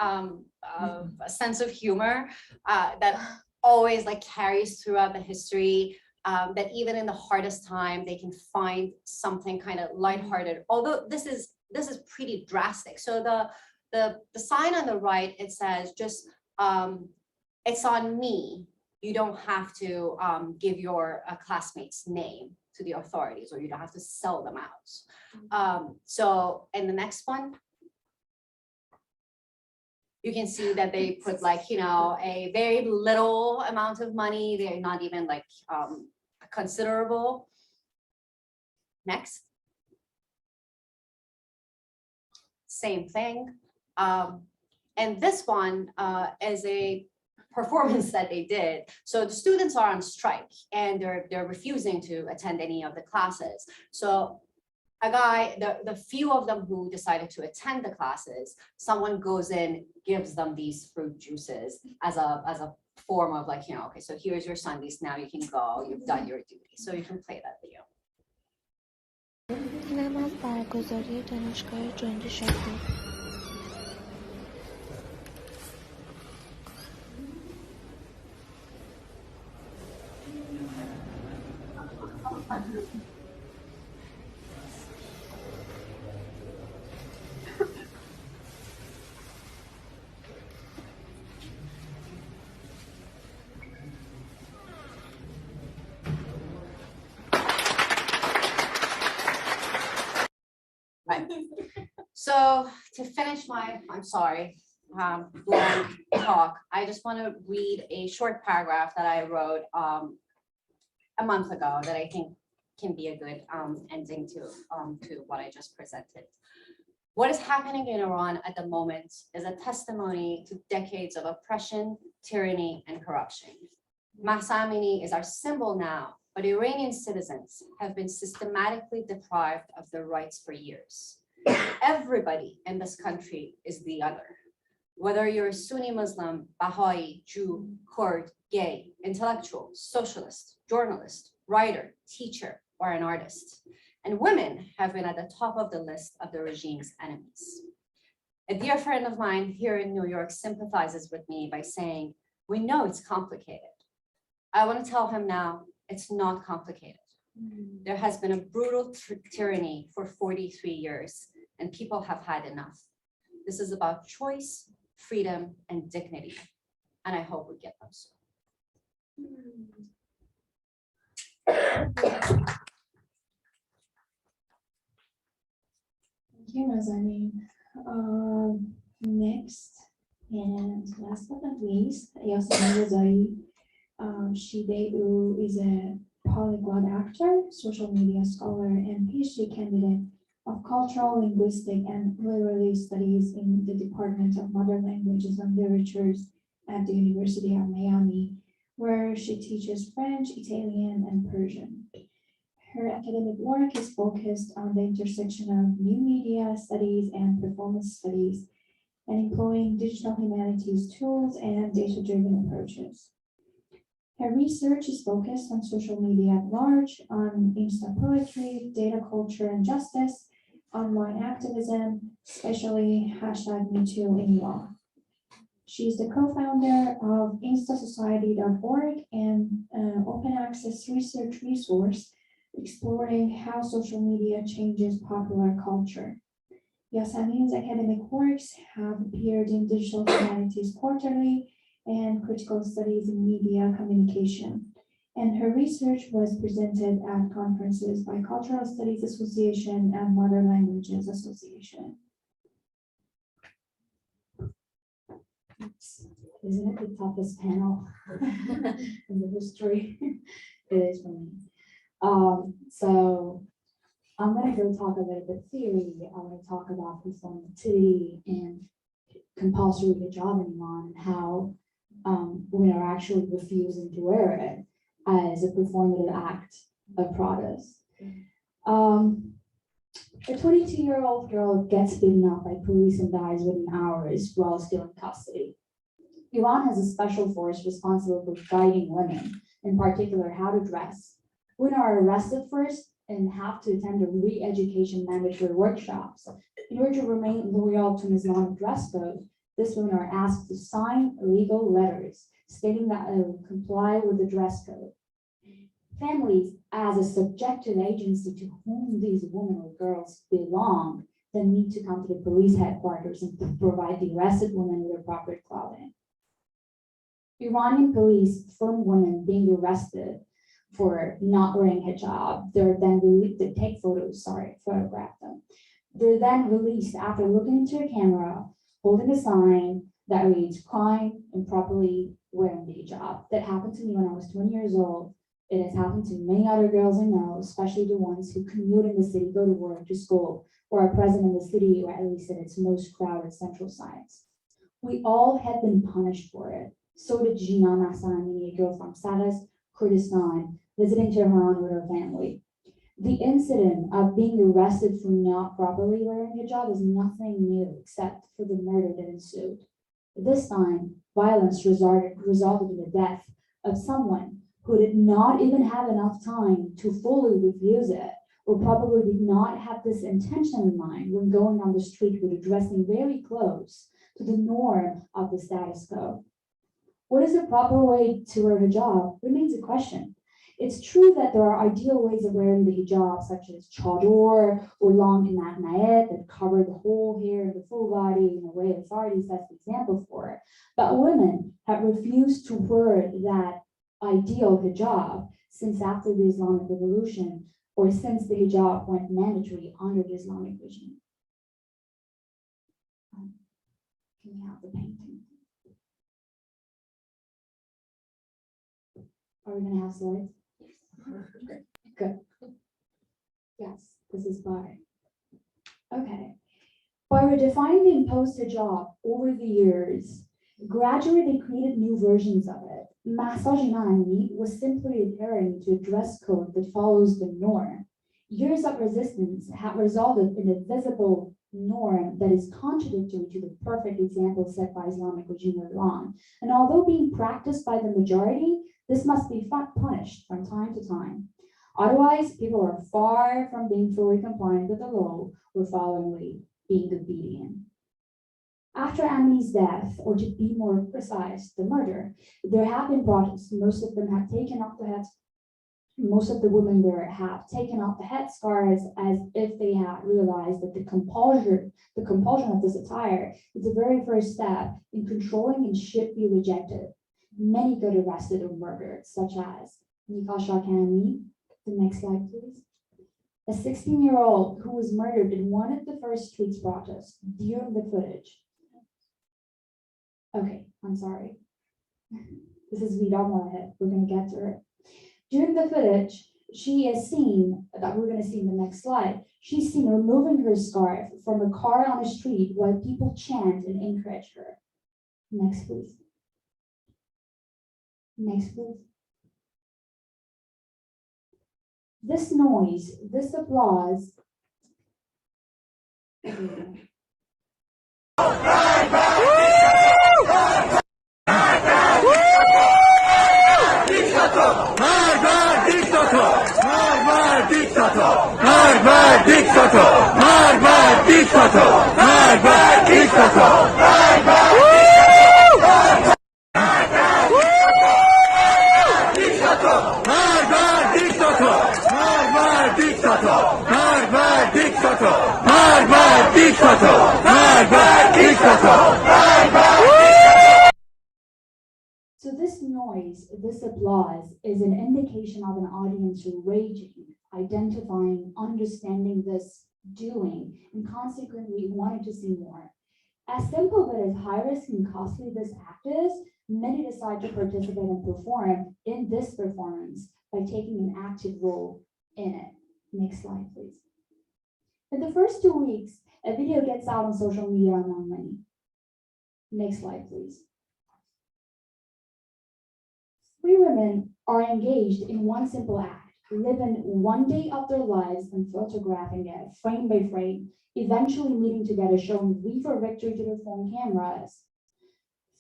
sense of humor that always like carries throughout the history, that even in the hardest time, they can find something kind of lighthearted, although this is pretty drastic. So the sign on the right, it says just, it's on me. You don't have to give your classmate's name to the authorities, or you don't have to sell them out. So in the next one, you can see that they put like, you know, a very little amount of money. They're not even like considerable. Next. Same thing. And this one is a performance that they did. So the students are on strike and they're refusing to attend any of the classes. So a guy, the few of them who decided to attend the classes, someone goes in, gives them these fruit juices as a form of like, you know, okay, so here's your sundaes, now you can go, you've done your duty. So you can play that video. اینم از برگزاری دانشگاه جنگ شاهی. Right. So to finish my, I'm sorry, long talk, I just want to read a short paragraph that I wrote a month ago that I think can be a good ending to what I just presented. What is happening in Iran at the moment is a testimony to decades of oppression, tyranny, and corruption. Mahsa Amini is our symbol now, but Iranian citizens have been systematically deprived of their rights for years. Everybody in this country is the other. Whether you're a Sunni Muslim, Bahai, Jew, Kurd, gay, intellectual, socialist, journalist, writer, teacher, or an artist. And women have been at the top of the list of the regime's enemies. A dear friend of mine here in New York sympathizes with me by saying, we know it's complicated. I want to tell him now, it's not complicated. There has been a brutal tyranny for 43 years, and people have had enough. This is about choice, freedom, and dignity, and I hope we get them soon. Thank you, Nazanin. Next, and last but not least, Yasemin Rezai. She is a polyglot actor, social media scholar, and PhD candidate of cultural, linguistic, and literary studies in the Department of Modern Languages and Literatures at the University of Miami, where she teaches French, Italian, and Persian. Her academic work is focused on the intersection of new media studies and performance studies, and employing digital humanities tools and data-driven approaches. Her research is focused on social media at large, on Insta poetry, data culture and justice, online activism, especially #MeToo in Iran. She is the co-founder of instasociety.org, an open access research resource exploring how social media changes popular culture. Yasemin's academic works have appeared in Digital Humanities Quarterly and Critical Studies in Media Communication, and her research was presented at conferences by Cultural Studies Association and Mother Languages Association. Isn't it the toughest panel in the history? It is for me. So I'm going to go talk a little bit theory. I'm going to talk about performativity and compulsory hijab in Iran and how women are actually refusing to wear it as a performative act of protest. A 22-year-old girl gets beaten up by police and dies within hours while still in custody. Iran has a special force responsible for guiding women, in particular how to dress. Women are arrested first and have to attend a re-education mandatory workshops. In order to remain loyal to an Islamic dress code, these women are asked to sign legal letters stating that they will comply with the dress code. Families, as a subjective agency to whom these women or girls belong, then need to come to the police headquarters and provide the arrested women with appropriate clothing. Iranian police film women being arrested for not wearing hijab. They're then released, they take photos, photograph them. They're then released after looking into a camera, holding a sign that reads, crime improperly wearing the hijab. That happened to me when I was 20 years old. It has happened to many other girls I know, especially the ones who commute in the city, go to work, to school, or are present in the city, or at least in its most crowded central sites. We all have been punished for it. So did Gina Mahsani, a girl from Saras, Kurdistan, visiting Tehran with her family. The incident of being arrested for not properly wearing hijab is nothing new except for the murder that ensued. This time, violence resulted in the death of someone who did not even have enough time to fully refuse it, or probably did not have this intention in mind when going on the street with dressing very close to the norm of the status quo. What is the proper way to wear hijab remains a question. It's true that there are ideal ways of wearing the hijab, such as chador or long kanat that cover the whole hair and the full body in a way authorities set the example for it. But women have refused to wear that ideal hijab since after the Islamic Revolution, or since the hijab went mandatory under the Islamic regime. Can we have the painting? Are we going to have slides? Good. Yes, this is by. Okay. By redefining the imposed hijab over the years, gradually they created new versions of it. Mahsa Jinani was simply adhering to a dress code that follows the norm. Years of resistance have resulted in a visible norm that is contradictory to the perfect example set by Islamic regime in Iran. And although being practiced by the majority, this must be punished from time to time. Otherwise, people are far from being fully compliant with the law, or followingly being obedient. After Amini's death, or to be more precise, the murder, there have been protests. Most of them have taken off the heads. Most of the women there have taken off the headscarves as if they had realized that the compulsion of this attire is the very first step in controlling and should be rejected. Many got arrested or murdered, such as Nika Shakani. The next slide, please. A 16-year-old who was murdered in one of the first streets protests during the footage. Okay, I'm sorry. This is Vida Moahed. We're going to get to her. During the footage, she is seen, that we're going to see in the next slide, she's seen removing her scarf from a car on the street while people chant and encourage her. Next, please. Next, please. This noise, this applause. So this noise ways, this applause is an indication of an audience raging, identifying, understanding this doing, and consequently wanting to see more. As simple but as high risk and costly this act is, many decide to participate and perform in this performance by taking an active role in it. Next slide, please. In the first 2 weeks, a video gets out on social media among many. Next slide, please. 3 women are engaged in one simple act, living one day of their lives and photographing it frame by frame, eventually meeting together, showing "We for Victory" to their phone cameras,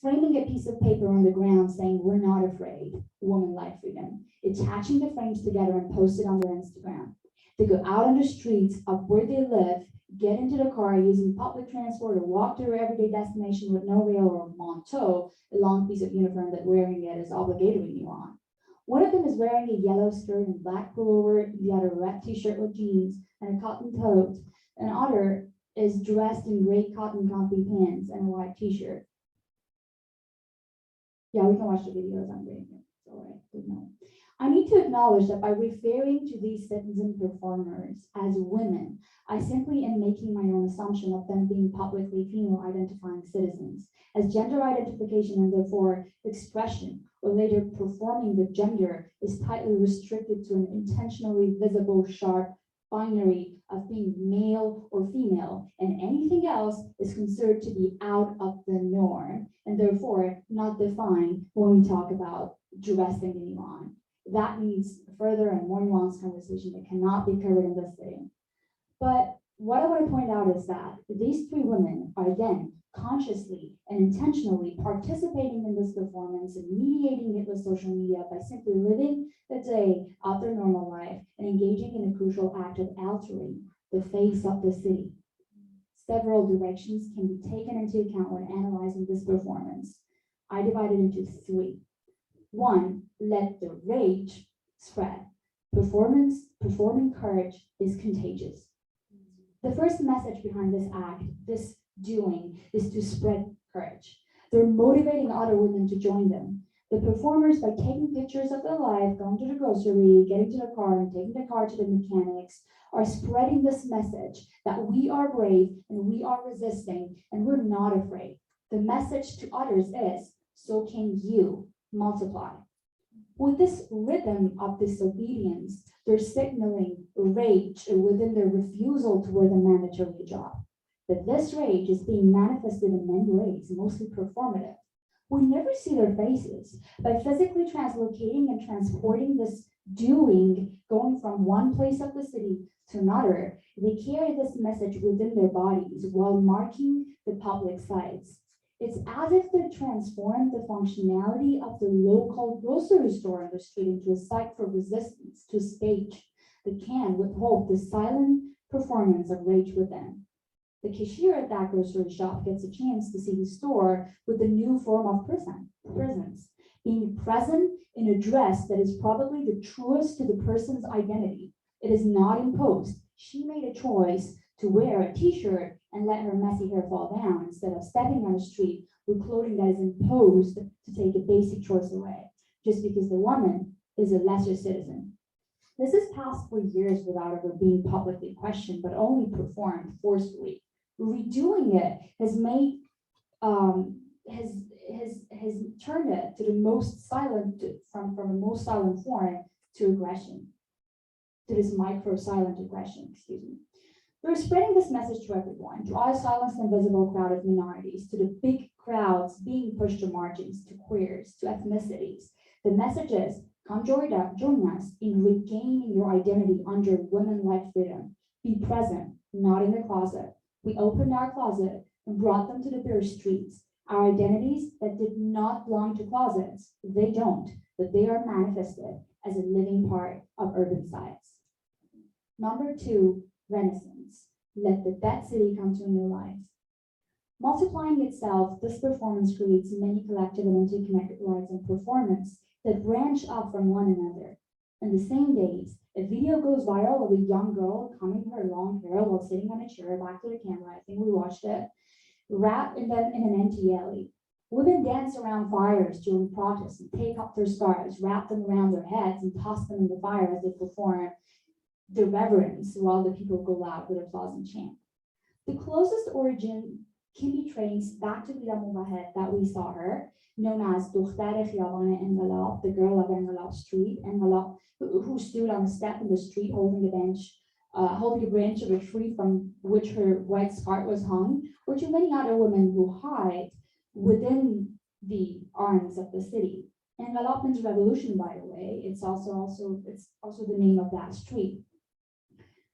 framing a piece of paper on the ground saying "We're not afraid, women like freedom," attaching the frames together and post it on their Instagram. They go out on the streets of where they live, get into the car using public transport or walk to their everyday destination with no veil or manteau, a long piece of uniform that wearing it is obligating you on. One of them is wearing a yellow skirt and black pullover, the other a red t-shirt with jeans and a cotton coat. Another is dressed in gray cotton comfy pants and a white t-shirt. Yeah, we can watch the videos on green. It's all right, good night. I need to acknowledge that by referring to these citizen performers as women, I simply am making my own assumption of them being publicly female identifying citizens, as gender identification and therefore expression or later performing the gender is tightly restricted to an intentionally visible sharp binary of being male or female, and anything else is considered to be out of the norm and therefore not defined when we talk about dressing in Iran. That needs further and more nuanced conversation that cannot be covered in this sitting. But what I want to point out is that these 3 women are then consciously and intentionally participating in this performance and mediating it with social media by simply living the day of their normal life and engaging in a crucial act of altering the face of the city. Several directions can be taken into account when analyzing this performance. I divide it into 3. 1, let the rage spread. Performing courage is contagious. The first message behind this act, this doing, is to spread courage. They're motivating other women to join them. The performers, by taking pictures of their life, going to the grocery, getting to the car, and taking the car to the mechanics, are spreading this message that we are brave and we are resisting and we're not afraid. The message to others is, so can you. Multiply. With this rhythm of disobedience, they're signaling rage within their refusal to wear the mandatory job. But this rage is being manifested in many ways, mostly performative. We never see their faces. By physically translocating and transporting this doing, going from one place of the city to another, they carry this message within their bodies while marking the public sites. It's as if they transformed the functionality of the local grocery store on the street into a site for resistance, to stage that can withhold the silent performance of rage within. The cashier at that grocery shop gets a chance to see the store with a new form of presence, being present in a dress that is probably the truest to the person's identity. It is not imposed. She made a choice to wear a t-shirt and let her messy hair fall down instead of stepping on the street with clothing that is imposed to take a basic choice away, just because the woman is a lesser citizen. This has passed for years without ever being publicly questioned, but only performed forcefully. Redoing it has made has turned it to the most silent from the most silent form to aggression, to this micro silent aggression, excuse me. They're spreading this message to everyone, to all silenced and visible crowd of minorities, to the big crowds being pushed to margins, to queers, to ethnicities. The message is, come join us in regaining your identity under women-like freedom. Be present, not in the closet. We opened our closet and brought them to the bare streets. Our identities that did not belong to closets, they don't, but they are manifested as a living part of urban sites. Number 2, Renaissance. Let the dead city come to new life. Multiplying itself, this performance creates many collective and interconnected lives and performance that branch off from one another. In the same days, a video goes viral of a young girl combing her long hair while sitting on a chair back to the camera. I think we watched it. In an empty alley. Women dance around fires during protests and take up their scarves, wrap them around their heads, and toss them in the fire as they perform the reverence while the people go out with applause and chant. The closest origin can be traced back to the Mubahed that we saw her, known as دختر خیابان انقلاب, the girl of Engelab Street, Engelab, who stood on a step in the street holding a branch of a tree from which her white skirt was hung, or to many other women who hide within the arms of the city. Engelab means revolution, by the way. It's also the name of that street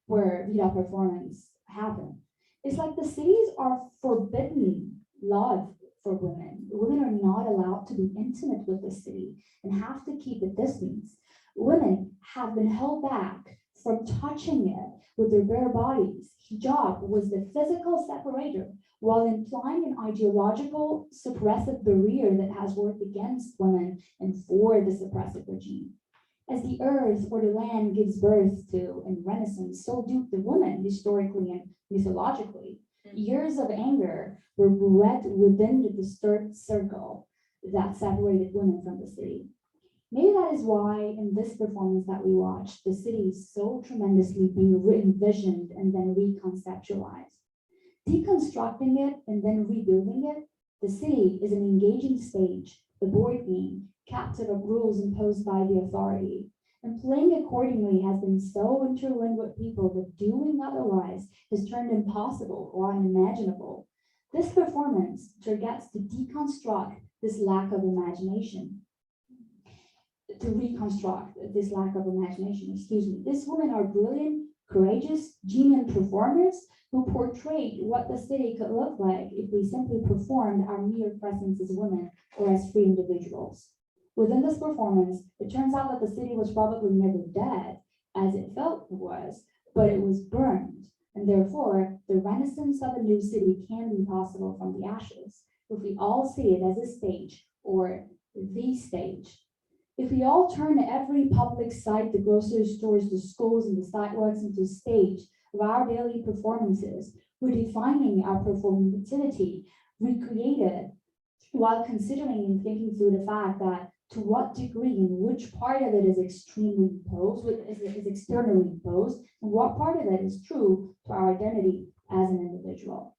where Vida performance happened. It's like the cities are forbidden love for women. Women are not allowed to be intimate with the city and have to keep a distance. Women have been held back from touching it with their bare bodies. Hijab was the physical separator, while implying an ideological suppressive barrier that has worked against women and for the suppressive regime. As the earth or the land gives birth to in Renaissance, so do the women historically and mythologically. Years of anger were bred within the disturbed circle that separated women from the city. Maybe that is why in this performance that we watched, the city is so tremendously being re-envisioned and then reconceptualized. Deconstructing it and then rebuilding it, the city is an engaging stage, the board game, captive of rules imposed by the authority. And playing accordingly has been so intertwined with people that doing otherwise has turned impossible or unimaginable. This performance targets to deconstruct this lack of imagination. These women are brilliant, courageous, genuine performers who portrayed what the city could look like if we simply performed our mere presence as women or as free individuals. Within this performance, it turns out that the city was probably never dead, as it felt it was, but it was burned. And therefore, the renaissance of a new city can be possible from the ashes, if we all see it as a stage or the stage. If we all turn every public site, the grocery stores, the schools, and the sidewalks into a stage of our daily performances, we're defining our performativity, recreated, while considering and thinking through the fact that to what degree and which part of it is extremely imposed, is externally imposed, and what part of it is true to our identity as an individual.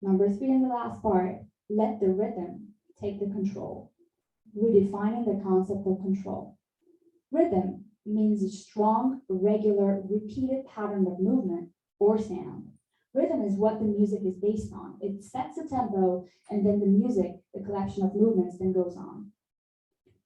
Number 3 and the last part, let the rhythm take the control. Redefining the concept of control. Rhythm means a strong, regular, repeated pattern of movement or sound. Rhythm is what the music is based on. It sets a tempo, and then the music, the collection of movements, then goes on.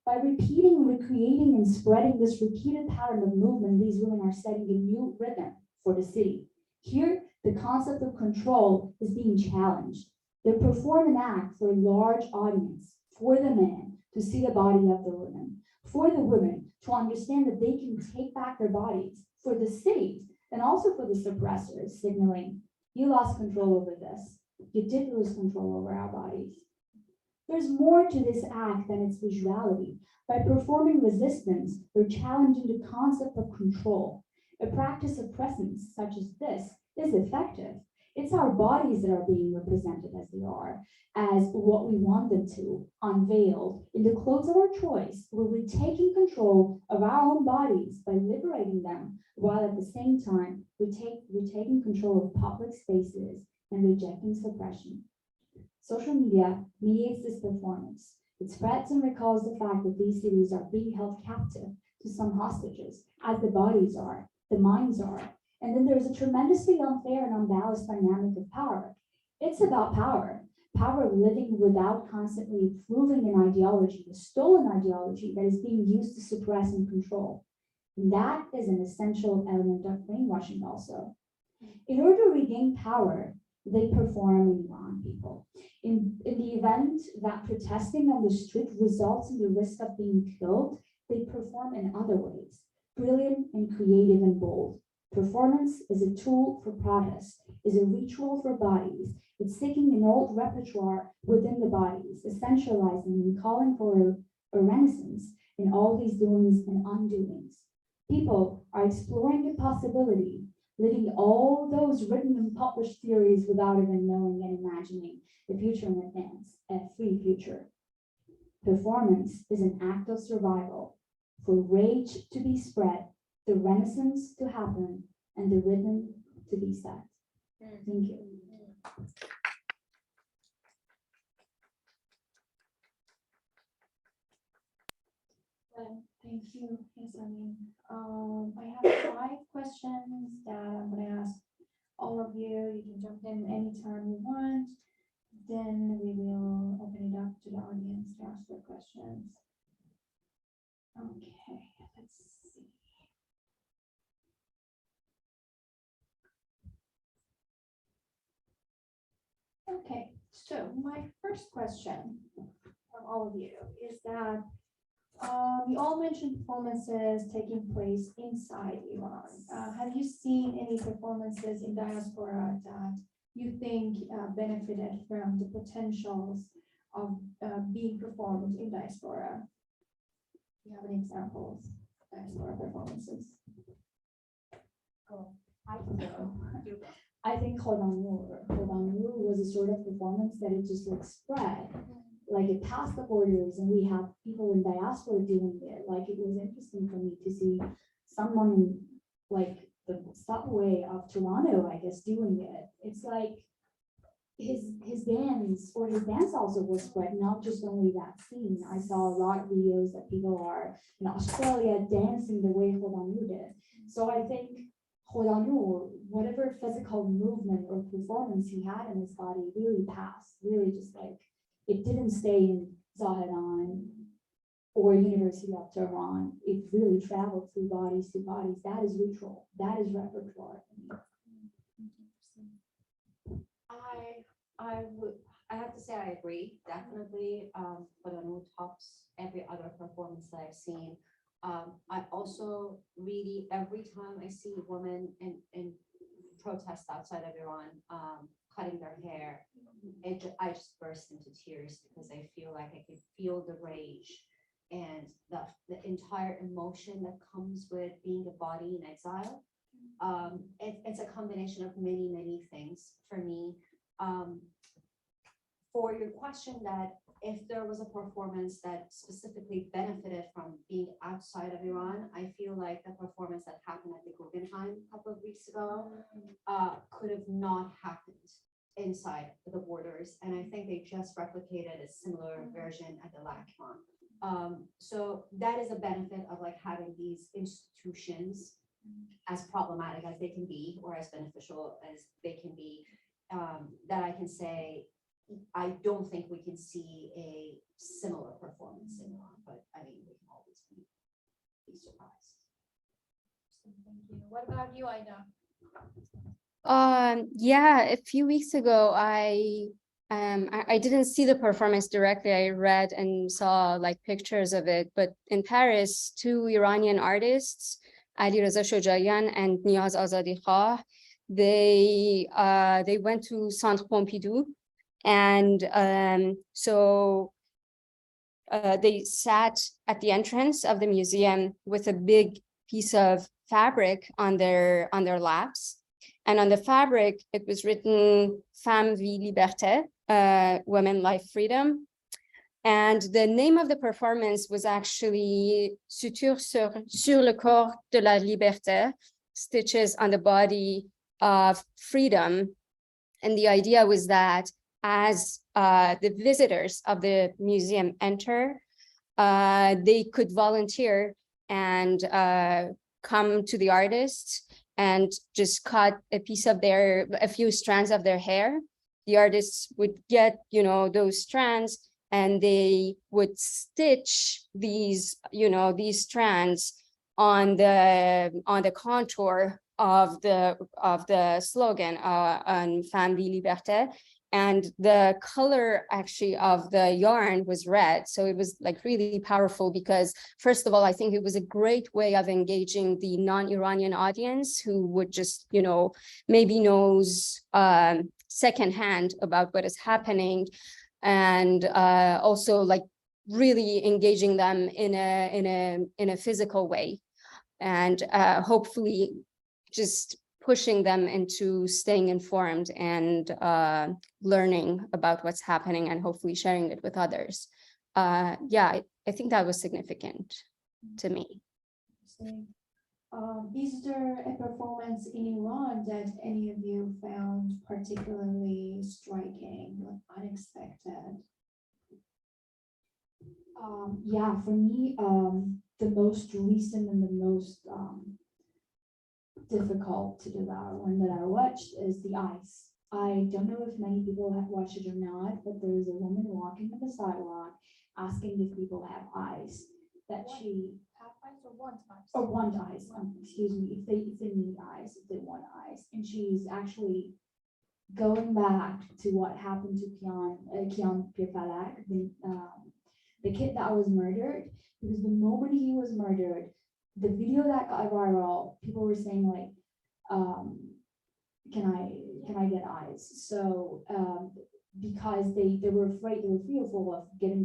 By repeating, recreating, and spreading this repeated pattern of movement, these women are setting a new rhythm for the city. Here, the concept of control is being challenged. They perform an act for a large audience, for the men to see the body of the women, for the women to understand that they can take back their bodies, for the cities, and also for the suppressors, signaling, you lost control over this. You did lose control over our bodies. There's more to this act than its visuality. By performing resistance, they're challenging the concept of control. A practice of presence such as this is effective. It's our bodies that are being represented as they are, as what we want them to, unveiled in the clothes of our choice. We're retaking control of our own bodies by liberating them, while at the same time, we're taking control of public spaces and rejecting suppression. Social media mediates this performance. It spreads and recalls the fact that these cities are being held captive to some hostages, as the bodies are, the minds are. And then there's a tremendously unfair and unbalanced dynamic of power. It's about power of living without constantly proving an ideology, a stolen ideology that is being used to suppress and control. And that is an essential element of brainwashing also. In order to regain power, they perform in Iran, people. In the event that protesting on the street results in the risk of being killed, they perform in other ways, brilliant and creative and bold. Performance is a tool for protest, is a ritual for bodies. It's taking an old repertoire within the bodies, essentializing and calling for a renaissance in all these doings and undoings. People are exploring the possibility living all those written and published theories without even knowing and imagining the future in advance, a free future. Performance is an act of survival, for rage to be spread, the renaissance to happen, and the rhythm to be set. Thank you. Well, thank you. Yes, I have 5 questions that I'm going to ask all of you. You can jump in anytime you want. Then we will open it up to the audience to ask their questions. Okay, let's see. Okay, so my first question from all of you is that you all mentioned performances taking place inside Iran. Have you seen any performances in diaspora that you think benefited from the potentials of being performed in diaspora? Do you have any examples of diaspora performances? I think Khodanur was a sort of performance that it just like spread, like it passed the borders, and we have people in diaspora doing it. Like it was interesting for me to see someone in like the subway of Toronto, I guess, doing it. It's like his dance also was spread, not just only that scene. I saw a lot of videos that people are in Australia dancing the way Khodanur did. So I think Khodanur, whatever physical movement or performance he had in his body, really passed, really just like, it didn't stay in Zahedan or University of Tehran. It really traveled through bodies to bodies. That is ritual. That is repertoire. I have to say I agree. Definitely, Khodanur tops every other performance that I've seen. I also really, every time I see women in protests outside of Iran cutting their hair, I just burst into tears because I feel like I could feel the rage and the entire emotion that comes with being a body in exile. It's a combination of many, many things for me. For your question that if there was a performance that specifically benefited from being outside of Iran, I feel like the performance that happened at the Guggenheim a couple of weeks ago could have not happened inside the borders. And I think they just replicated a similar version at the LACMA. So that is a benefit of like having these institutions, as problematic as they can be or as beneficial as they can be, that I can say, I don't think we can see a similar performance in Iran, but I mean, we can always be surprised. Thank you. What about you, Aida? Yeah, a few weeks ago, I didn't see the performance directly. I read and saw like pictures of it, but in Paris, 2 Iranian artists, Alireza Shojayan and Niaz Azadikhan, they went to Centre Pompidou. And so they sat at the entrance of the museum with a big piece of fabric on their laps. And on the fabric, it was written Femme, Vie, Liberté, Women, Life, Freedom. And the name of the performance was actually Suture sur le corps de la liberté, Stitches on the Body of Freedom. And the idea was that as the visitors of the museum enter, they could volunteer and come to the artists and just cut a few strands of their hair. The artists would get, those strands, and they would stitch these strands on the contour of the slogan on Femme, Vie, Liberté. And the color actually of the yarn was red. So it was like really powerful because, first of all, I think it was a great way of engaging the non-Iranian audience who would just, maybe knows secondhand about what is happening, and also like really engaging them in a physical way, and hopefully just pushing them into staying informed and learning about what's happening and hopefully sharing it with others. Yeah, I think that was significant to me. Is there a performance in Iran that any of you found particularly striking, or unexpected? Yeah, for me, the most recent and the most difficult to devour one that I watched is the ice. I don't know if many people have watched it or not, but there is a woman walking on the sidewalk asking if people have ice. That she Have ice or want ice? or want ice. Excuse me, if they need ice, if they want ice, and she's actually going back to what happened to Kian Pirfalak, the kid that was murdered, because the moment he was murdered, the video that got viral, people were saying like, can I get ice? So because they were afraid, they were fearful of getting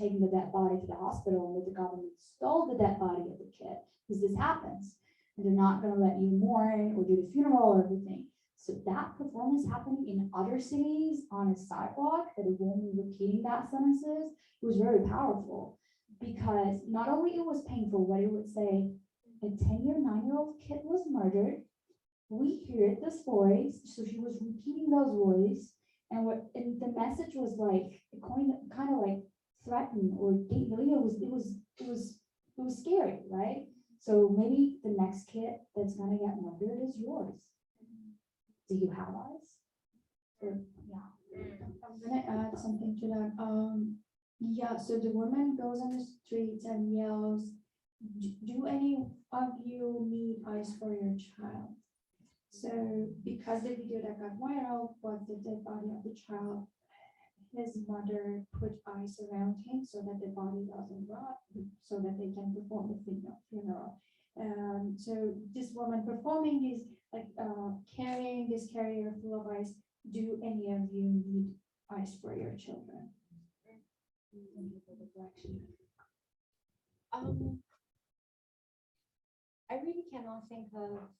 taking the dead body to the hospital, and that the government stole the dead body of the kid, because this happens, and they're not going to let you mourn or do the funeral or everything. So that performance happening in other cities on a sidewalk, that a woman repeating that sentences, was very powerful, because not only it was painful, what it would say, a 9-year-old kid was murdered. We hear this voice, so she was repeating those voices, and the message was like kind of like threatened or it was scary, right? So maybe the next kid that's gonna get murdered is yours. Do you have eyes? Yeah. I'm gonna add something to that. Yeah, so the woman goes on the streets and yells, do any of you need ice for your child? So because the video that got viral was the dead body of the child, his mother put ice around him so that the body doesn't rot, so that they can perform the funeral. So this woman performing is like carrying this carrier full of ice. Do any of you need ice for your children? I really cannot think of,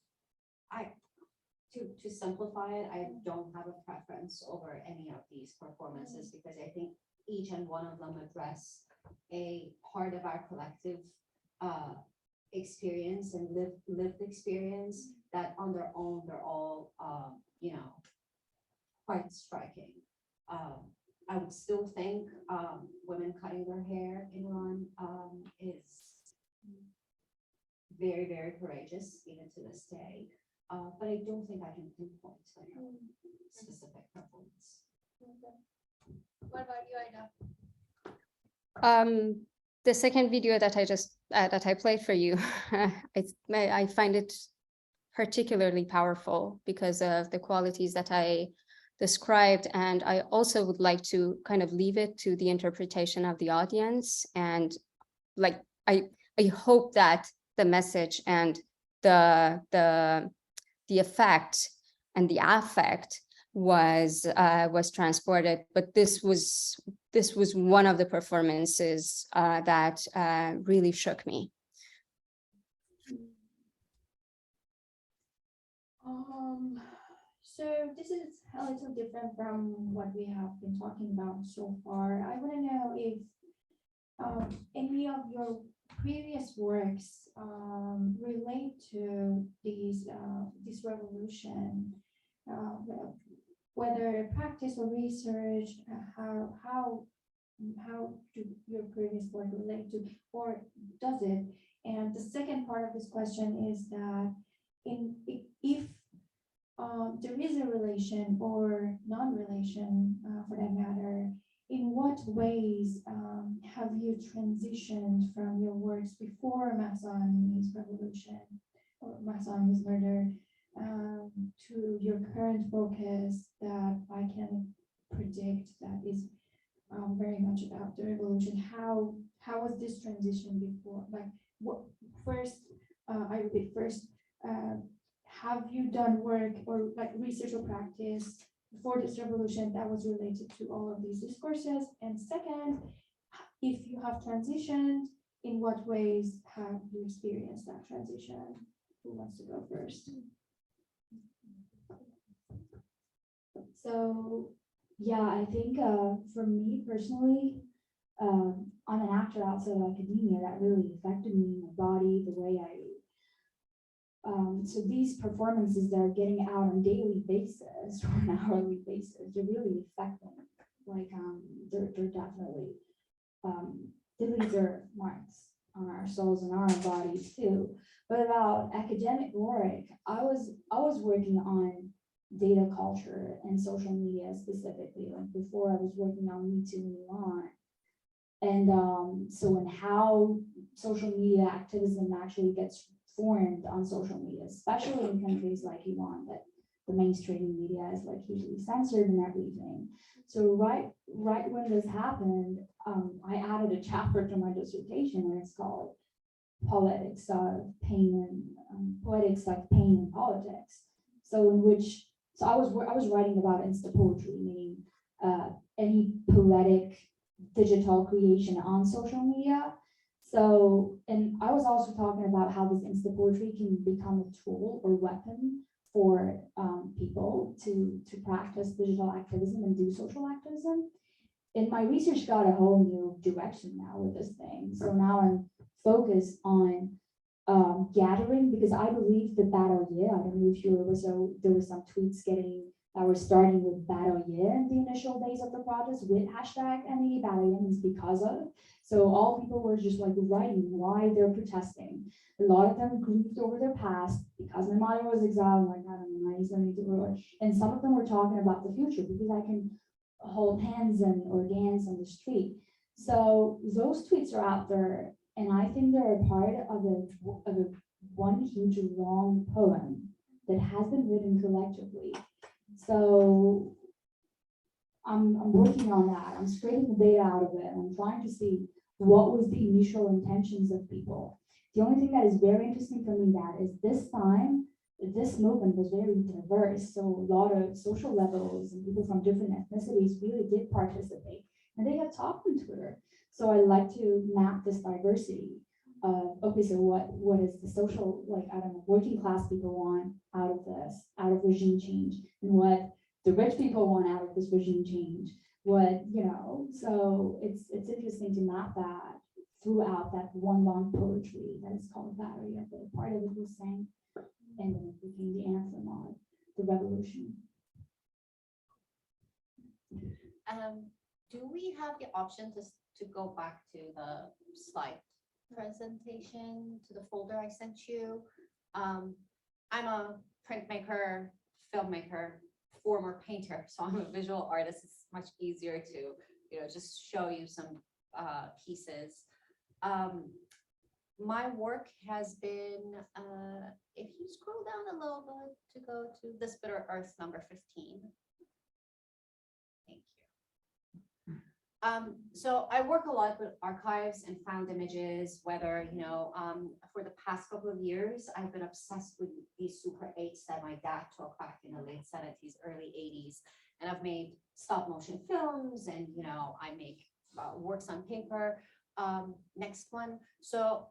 to simplify it, I don't have a preference over any of these performances, because I think each and one of them address a part of our collective experience and lived experience that on their own, they're all, quite striking. I would still think women cutting their hair in Iran is very, very courageous, even to this day. But I don't think I can pinpoint a specific performance. What about you, Aida? The second video that I played for you, I find it particularly powerful because of the qualities that I described, and I also would like to kind of leave it to the interpretation of the audience. And like I hope that the message and the effect and the affect was transported, but this was one of the performances that really shook me. So this is a little different from what we have been talking about so far. I want to know if any of your previous works relate to this revolution, whether practice or research. How do your previous work relate to, or does it? And the second part of this question is that if there is a relation or non-relation, for that matter, in what ways have you transitioned from your works before Mahsa Amini's revolution or Mahsa Amini's murder to your current focus that I can predict that is very much about the revolution? How was this transition before? Like, what first? I repeat, first. Have you done work or like research or practice before this revolution that was related to all of these discourses? And second, if you have transitioned, in what ways have you experienced that transition? Who wants to go first? So yeah, I think for me personally, I'm an actor outside of academia. That really affected me, my body, the way I. So these performances that are getting out on a daily basis or an hourly basis, they really affect them. Like they're definitely they leave their marks on our souls and our bodies too. But about academic work, I was working on data culture and social media specifically. Like before, I was working on Me Too in Iran. And so and how social media activism actually gets formed on social media, especially in countries like Iran, that the mainstream media is like hugely censored and everything. So right when this happened, I added a chapter to my dissertation, and it's called Poetics of Pain and Politics. So I was writing about insta poetry, meaning any poetic digital creation on social media. So, and I was also talking about how this insta poetry can become a tool or weapon for people to practice digital activism and do social activism. And my research got a whole new direction now with this thing. So now I'm focused on gathering, because I believe the battle, I don't know if you were, so there were some tweets that were starting with battle in the initial days of the protest with hashtag ME battle means because of. So all people were just like writing why they're protesting. A lot of them grieved over their past because my mother was exiled, like I don't know, 1972, and some of them were talking about the future because I can hold hands or dance on the street. So those tweets are out there, and I think they're a part of a one huge long poem that has been written collectively. So I'm working on that. I'm scraping the data out of it. I'm trying to see what was the initial intentions of people. The only thing that is very interesting for me that is this time, this movement was very diverse. So a lot of social levels and people from different ethnicities really did participate, and they have talked on Twitter. So I like to map this diversity of, okay, so what is the social, like, I don't know, working class people want out of this, out of regime change, and what the rich people want out of this regime change, what, so it's interesting to map that throughout that one long poetry that is called Battery. Part of it was saying, and then it became the anthem of the revolution. Do we have the option to go back to the slide presentation, to the folder I sent you? I'm a printmaker, filmmaker, former painter, so I'm a visual artist. It's much easier to just show you some pieces. My work has been, if you scroll down a little bit to go to This Bitter Earth number 15. Thank you. So I work a lot with archives and found images, whether, for the past couple of years, I've been obsessed with these Super 8s that my dad took back in the late 70s, early 80s. And I've made stop motion films, and, I make works on paper. Next one. So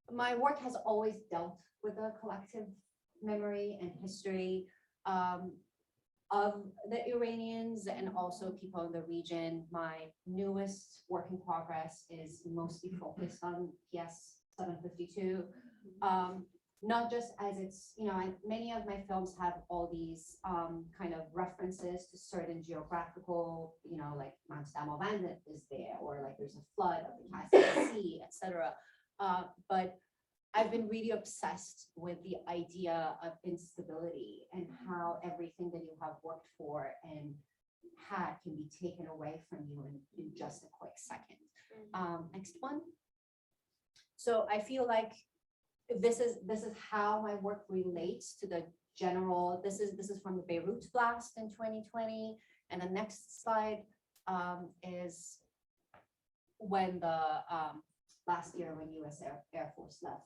my work has always dealt with the collective memory and history of the Iranians and also people in the region. My newest work in progress is mostly focused on PS 752. Not just as it's, many of my films have all these kind of references to certain geographical, like Mount Damavand is there, or like there's a flood of the Caspian Sea, etc. But I've been really obsessed with the idea of instability and how everything that you have worked for and had can be taken away from you in just a quick second. Next one. So I feel like this is how my work relates to the general. This is from the Beirut blast in 2020, and the next slide is when the last year when U.S. Air Force left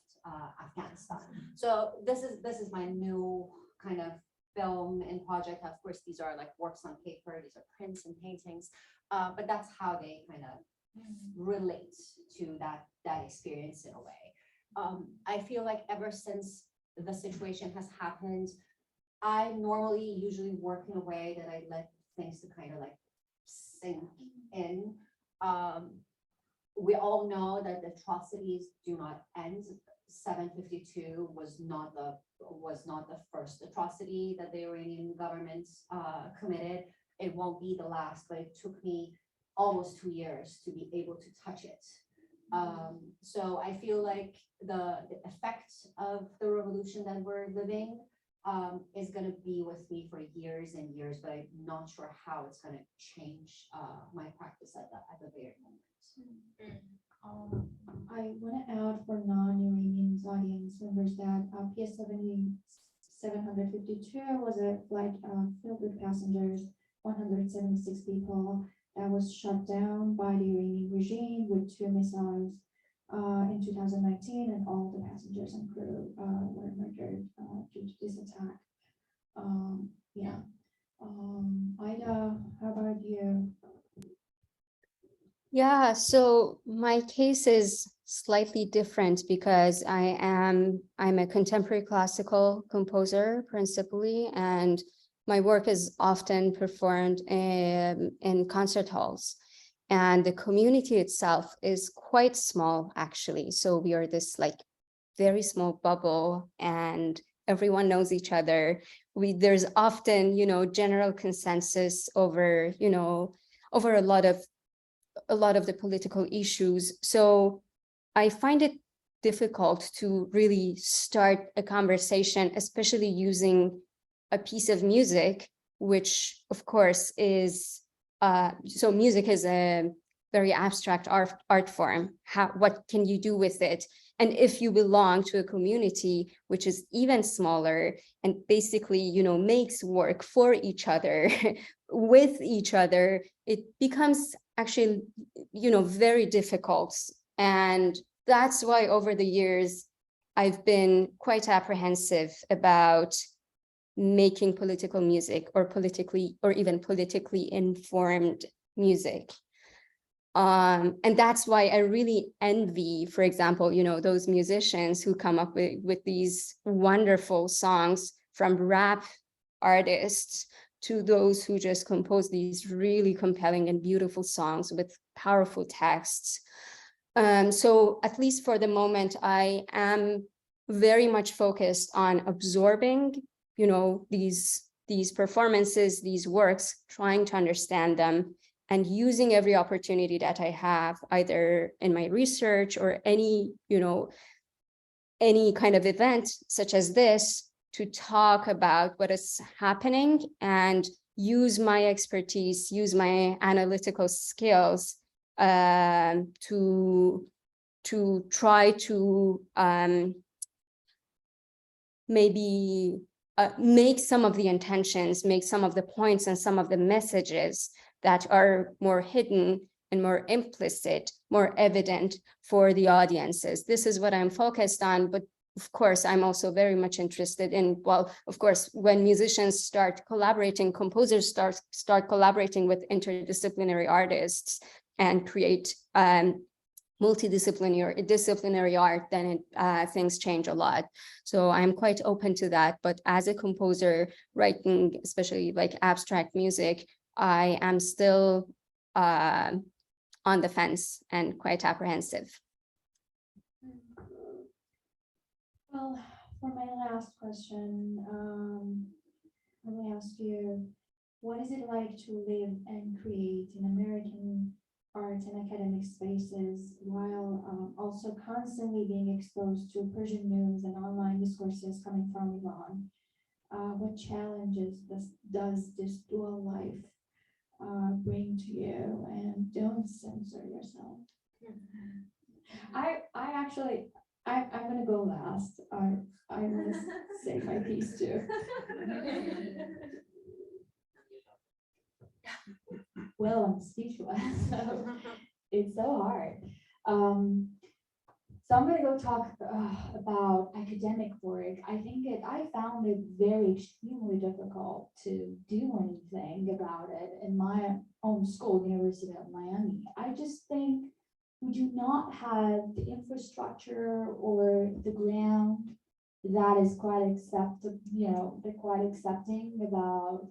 Afghanistan. So this is my new kind of film and project. Of course, these are like works on paper. These are prints and paintings, but that's how they kind of relate to that experience in a way. I feel like ever since the situation has happened, I normally usually work in a way that I let things to kind of like sink in. We all know that the atrocities do not end. 752 was not the first atrocity that the Iranian government committed. It won't be the last, but it took me almost 2 years to be able to touch it. So I feel like the effect of the revolution that we're living is going to be with me for years and years, but I'm not sure how it's going to change my practice at the very moment. I want to add for non-Iranians audience members that PS 752 was a flight filled with passengers, 176 people, that was shut down by the Iranian regime with 2 missiles in 2019, and all the passengers and crew were murdered due to this attack. Ida, how about you? Yeah, so my case is slightly different because I'm a contemporary classical composer principally, and my work is often performed in concert halls. And the community itself is quite small, actually. So we are this like very small bubble, and everyone knows each other. There's often, general consensus over, over a lot of the political issues. So I find it difficult to really start a conversation, especially using a piece of music, which of course is, so music is a very abstract art form. What can you do with it? And if you belong to a community which is even smaller and basically, makes work for each other, with each other, it becomes actually, very difficult. And that's why over the years, I've been quite apprehensive about making political music or even politically informed music. And that's why I really envy, for example, those musicians who come up with these wonderful songs, from rap artists to those who just compose these really compelling and beautiful songs with powerful texts. So at least for the moment, I am very much focused on absorbing, these performances, these works, trying to understand them, and using every opportunity that I have, either in my research or any kind of event such as this, to talk about what is happening and use my expertise, use my analytical skills to try to maybe make some of the intentions, make some of the points and some of the messages that are more hidden and more implicit, more evident for the audiences. This is what I'm focused on, but of course, I'm also very much interested in, well, of course, when musicians start collaborating, composers start collaborating with interdisciplinary artists and create multidisciplinary art, then things change a lot. So I'm quite open to that. But as a composer writing, especially like abstract music, I am still on the fence and quite apprehensive. Well, for my last question, let me ask you, what is it like to live and create in American arts and academic spaces while also constantly being exposed to Persian news and online discourses coming from Iran? What challenges does this dual life bring to you? And don't censor yourself. I'm gonna go last. I want to say my piece too. Well, I'm speechless. It's so hard. So I'm gonna go talk about academic work. I found it very extremely difficult to do anything about it in my own school, University of Miami. I just think we do not have the infrastructure or the ground that is quite they're quite accepting about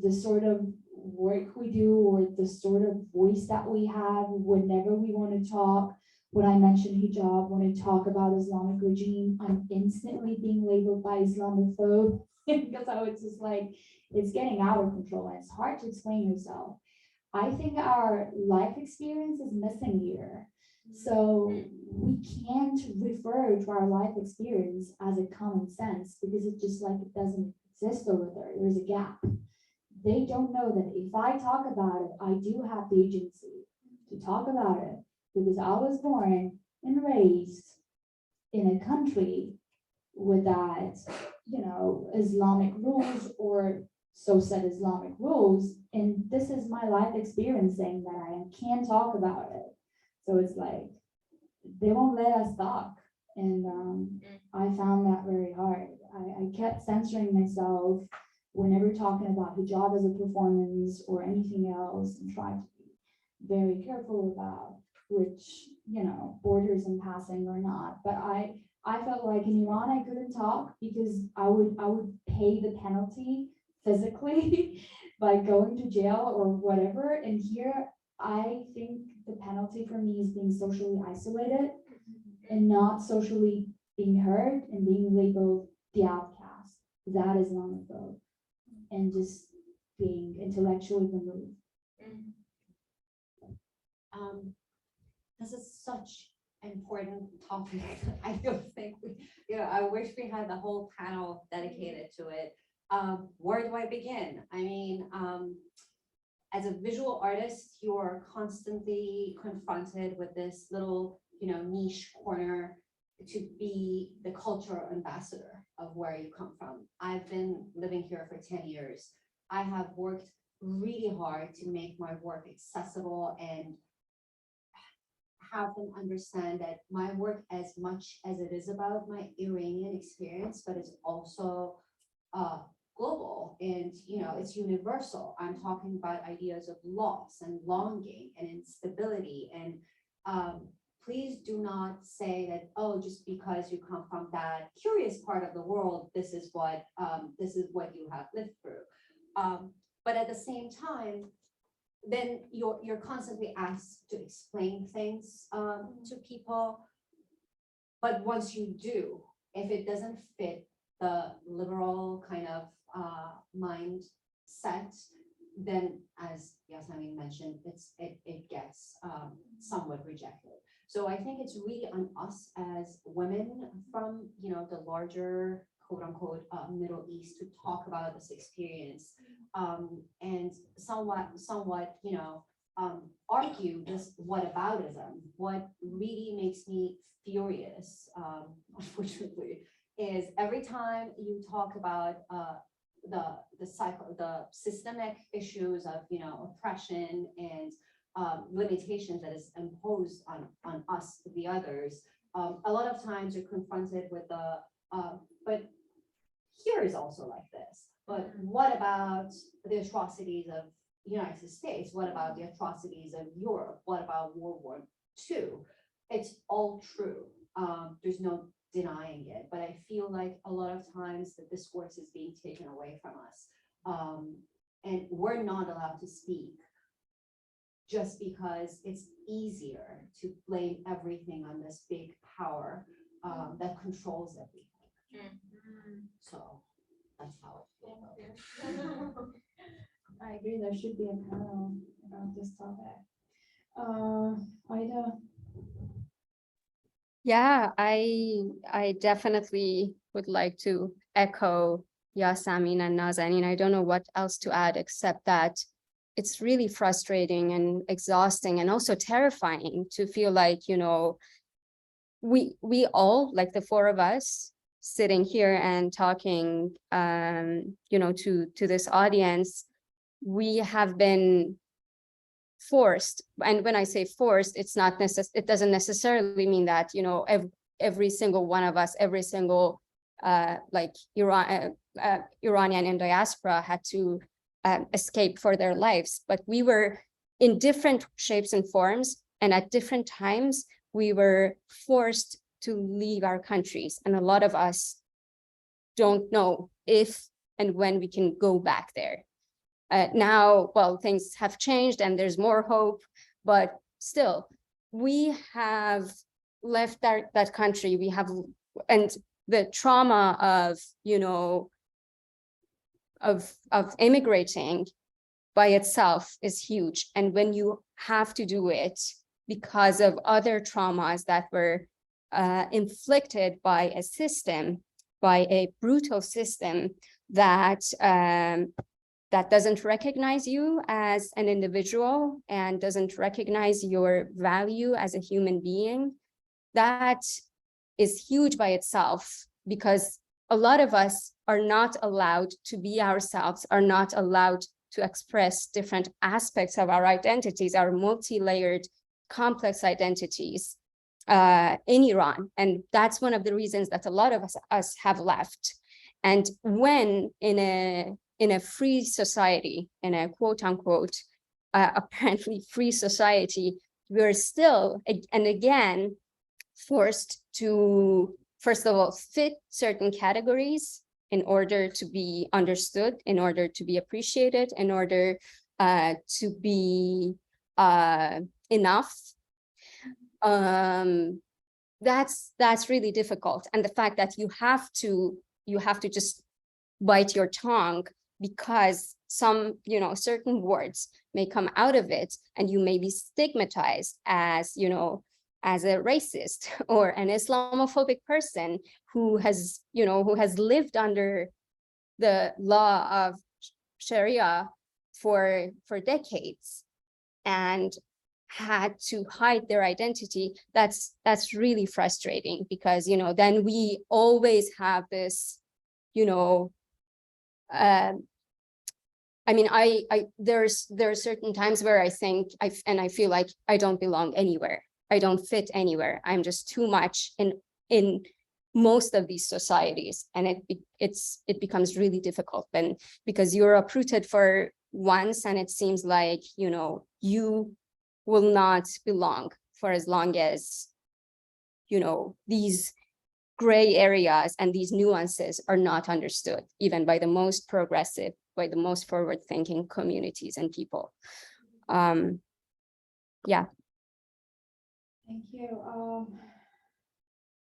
the sort of work we do or the sort of voice that we have whenever we want to talk. When I mention hijab, when I talk about Islamic regime, I'm instantly being labeled by Islamophobe because I was just like, it's getting out of control and it's hard to explain yourself. I think our life experience is missing here. So we can't refer to our life experience as a common sense because it just like it doesn't exist over there. There's a gap. They don't know that if I talk about it, I do have the agency to talk about it because I was born and raised in a country with that, Islamic rules or so said Islamic rules. And this is my life experience saying that I can talk about it. So it's like, they won't let us talk. And I found that very hard. I kept censoring myself whenever talking about hijab as a performance or anything else and trying to be very careful about which, borders in passing or not. But I felt like in Iran, I couldn't talk because I would pay the penalty physically by going to jail or whatever. And here, I think the penalty for me is being socially isolated and not socially being heard and being labeled the outcast. That is Islamophobe and just being intellectually removed. This is such an important topic. I don't think I wish we had the whole panel dedicated to it. Where do I begin? I mean, as a visual artist, you are constantly confronted with this little, niche corner to be the cultural ambassador of where you come from. I've been living here for 10 years. I have worked really hard to make my work accessible and have them understand that my work, as much as it is about my Iranian experience, but it's also global and it's universal. I'm talking about ideas of loss and longing and instability. And please do not say that, oh, just because you come from that curious part of the world, this is what you have lived through. But at the same time, then you're constantly asked to explain things to people. But once you do, if it doesn't fit the liberal kind of mindset, then as Yasmin mentioned, it gets somewhat rejected. So I think it's really on us as women from the larger quote unquote Middle East to talk about this experience and somewhat argue this whataboutism. What really makes me furious, unfortunately, is every time you talk about the systemic issues of oppression and limitations that is imposed on us, the others. A lot of times you're confronted with but here is also like this. But what about the atrocities of the United States? What about the atrocities of Europe? What about World War II? It's all true. There's no denying it, but I feel like a lot of times the discourse is being taken away from us. And we're not allowed to speak just because it's easier to blame everything on this big power that controls everything. So that's how it feels. I agree, there should be a panel about this topic. Ida? Yeah, I definitely would like to echo Yasamin and Nazanin. I don't know what else to add except that it's really frustrating and exhausting and also terrifying to feel like, we all, like the four of us sitting here and talking, to this audience, we have been forced. And when I say forced, it's not it doesn't necessarily mean that, every single one of us, every single Iranian in diaspora had to escape for their lives, but we were in different shapes and forms, and at different times we were forced to leave our countries, and a lot of us don't know if and when we can go back there. Now, well, things have changed and there's more hope, but still, we have left that country. We have, and the trauma of, you know, of immigrating by itself is huge. And when you have to do it because of other traumas that were inflicted by a system, by a brutal system that that doesn't recognize you as an individual and doesn't recognize your value as a human being, that is huge by itself, because a lot of us are not allowed to be ourselves, are not allowed to express different aspects of our identities, our multi-layered, complex identities in Iran. And that's one of the reasons that a lot of us have left. And when in a free society, in a quote unquote, apparently free society, we're still, and again, forced to, first of all, fit certain categories in order to be understood, in order to be appreciated, in order to be enough. That's really difficult. And the fact that you have to just bite your tongue because some, you know, certain words may come out of it and you may be stigmatized as, you know, as a racist or an Islamophobic person who has, you know, who has lived under the law of Sharia for decades and had to hide their identity. That's really frustrating, because, you know, then we always have this, you know, I mean, there are certain times where I think I feel like I don't belong anywhere. I don't fit anywhere. I'm just too much in most of these societies, and it becomes really difficult then, because you're uprooted for once, and it seems like, you know, you will not belong for as long as, you know, these gray areas and these nuances are not understood, even by the most progressive, by the most forward-thinking communities and people. Yeah. Thank you.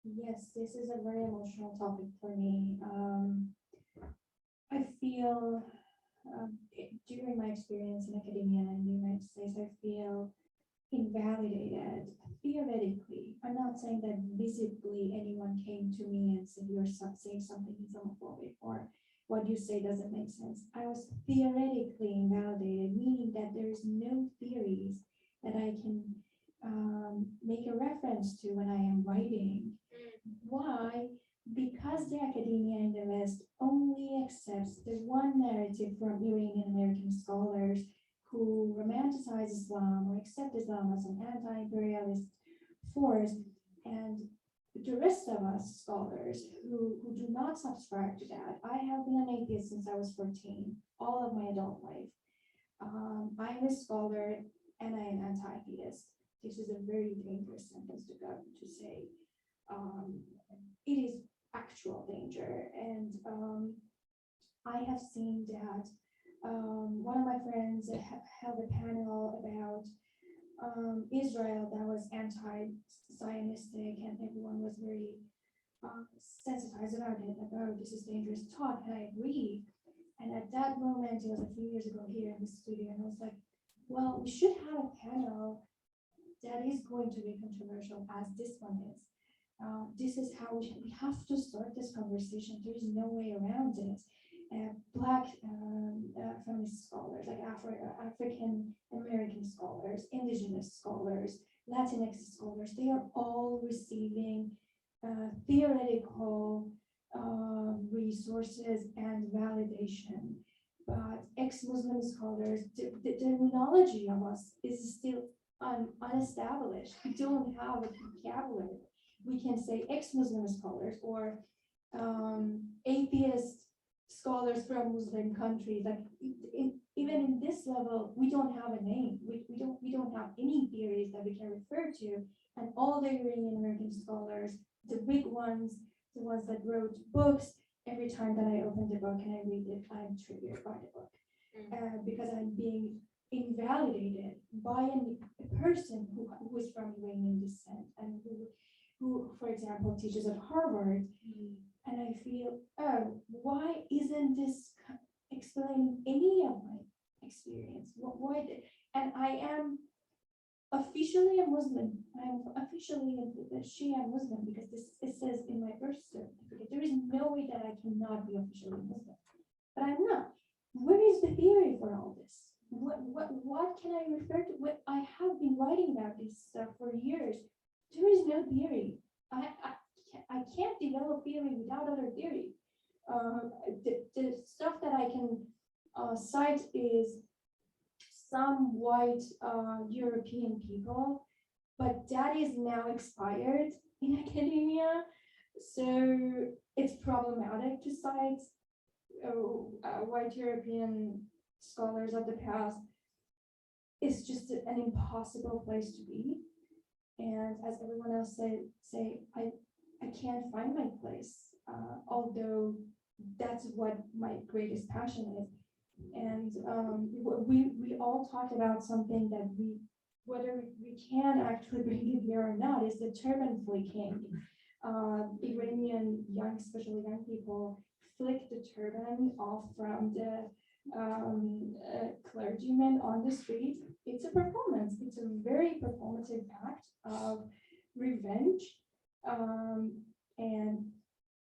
Yes, this is a very emotional topic for me. I feel during my experience in academia in the United States, I feel invalidated theoretically. I'm not saying that visibly anyone came to me and said you're saying something Islamophobic or what you say doesn't make sense. I was theoretically invalidated, meaning that there is no theories that I can make a reference to when I am writing. Why? Because the academia in the West only accepts the one narrative from Iranian American scholars who romanticize Islam or accept Islam as an anti-imperialist force, and the rest of us scholars who do not subscribe to that. I have been an atheist since I was 14, all of my adult life. I'm a scholar and I am anti-theist. This is a very dangerous sentence to say. It is actual danger, and I have seen that. One of my friends held a panel about Israel that was anti-Zionistic, and everyone was very sensitized about it, about this is dangerous talk, and I agree. And at that moment, it was a few years ago here in the studio, and I was like, well, we should have a panel that is going to be controversial as this one is. This is how we have to start this conversation. There is no way around it. Black feminist scholars, like African American scholars, indigenous scholars, Latinx scholars, they are all receiving theoretical resources and validation. But ex-Muslim scholars, the terminology of us is still unestablished. We don't have a vocabulary. We can say ex-Muslim scholars or atheist scholars from Muslim countries. Like even in this level, we don't have a name. We don't have any theories that we can refer to. And all the Iranian American scholars, the big ones, the ones that wrote books, every time that I open the book and I read it, I'm triggered by the book because I'm being invalidated by a person who is from Iranian descent and who, for example, teaches at Harvard. And I feel, oh, why isn't this explaining any of my experience? Why? And I am officially a Muslim. I'm officially a Shia Muslim because it says in my birth certificate. There is no way that I cannot be officially Muslim, but I'm not. Where is the theory for all this? What can I refer to? What I have been writing about this stuff for years. There is no theory. I can't develop theory without other theory. The stuff that I can cite is some white European people, but that is now expired in academia. So it's problematic to cite white European scholars of the past. It's just an impossible place to be. And as everyone else say I can't find my place, although that's what my greatest passion is. And we all talked about something that whether we can actually bring it here or not, is the turban flicking. Iranian especially young people, flick the turban off from the clergyman on the street. It's a performance. It's a very performative act of revenge. And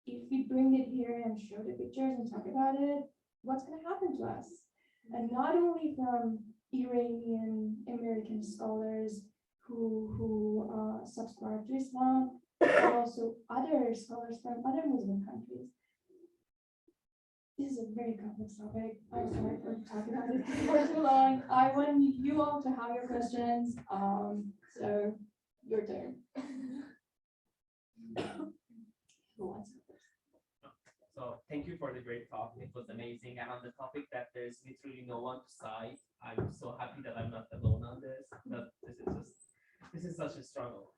if we bring it here and show the pictures and talk about it, what's going to happen to us? And not only from Iranian American scholars who subscribe to Islam, but also other scholars from other Muslim countries. This is a very complex topic. I'm sorry for talking about it for too long. I want you all to have your questions. So your turn. Who wants to go first? So thank you for the great talk. It was amazing. And on the topic that there's literally no one to cite, I'm so happy that I'm not alone on this. But this is such a struggle.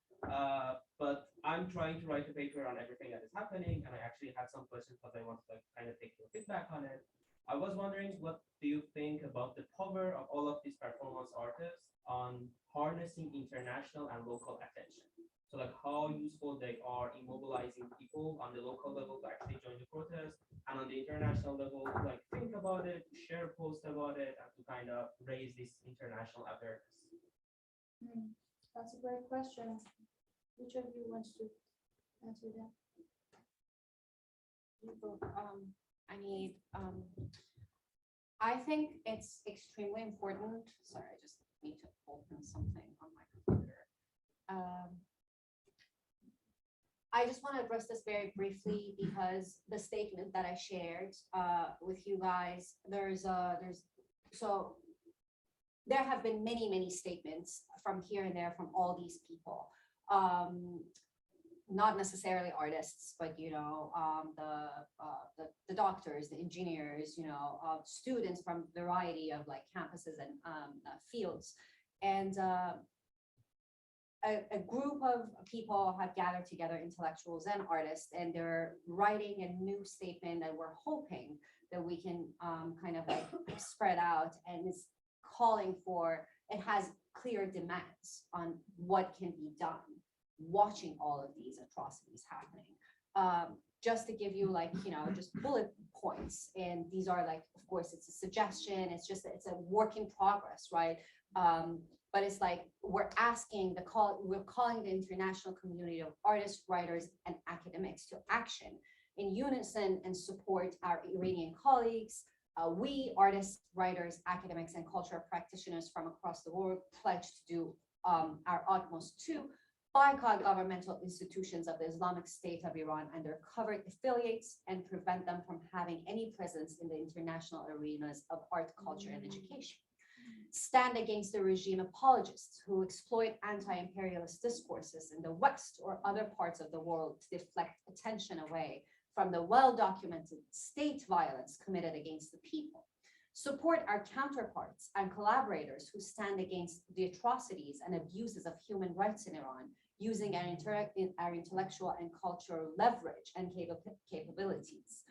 But I'm trying to write a paper on everything that is happening, and I actually had some questions because I want to kind of take your feedback on it. I was wondering, what do you think about the power of all of these performance artists on harnessing international and local attention? So like how useful they are in mobilizing people on the local level to actually join the protest, and on the international level to like think about it, share posts about it, and to kind of raise this international awareness. That's a great question. Which of you wants to answer that? I think it's extremely important. Sorry, I just need to open something on my computer. I just want to address this very briefly because the statement that I shared with you guys, there have been many statements from here and there from all these people. Not necessarily artists, but the doctors, the engineers, students from a variety of like campuses and fields, and a group of people have gathered together, intellectuals and artists, and they're writing a new statement that we're hoping that we can kind of like spread out, and it's calling for, it has clear demands on what can be done watching all of these atrocities happening. Just to give you like, just bullet points, and these are like, of course, it's a suggestion, it's a work in progress, right? But it's like we're calling the international community of artists, writers, and academics to action in unison and support our Iranian colleagues. We, artists, writers, academics, and cultural practitioners from across the world, pledge to do our utmost to boycott governmental institutions of the Islamic State of Iran and their covered affiliates, and prevent them from having any presence in the international arenas of art, culture, and education. Stand against the regime apologists who exploit anti-imperialist discourses in the West or other parts of the world to deflect attention away from the well-documented state violence committed against the people. Support our counterparts and collaborators who stand against the atrocities and abuses of human rights in Iran, using our intellectual and cultural leverage and capabilities,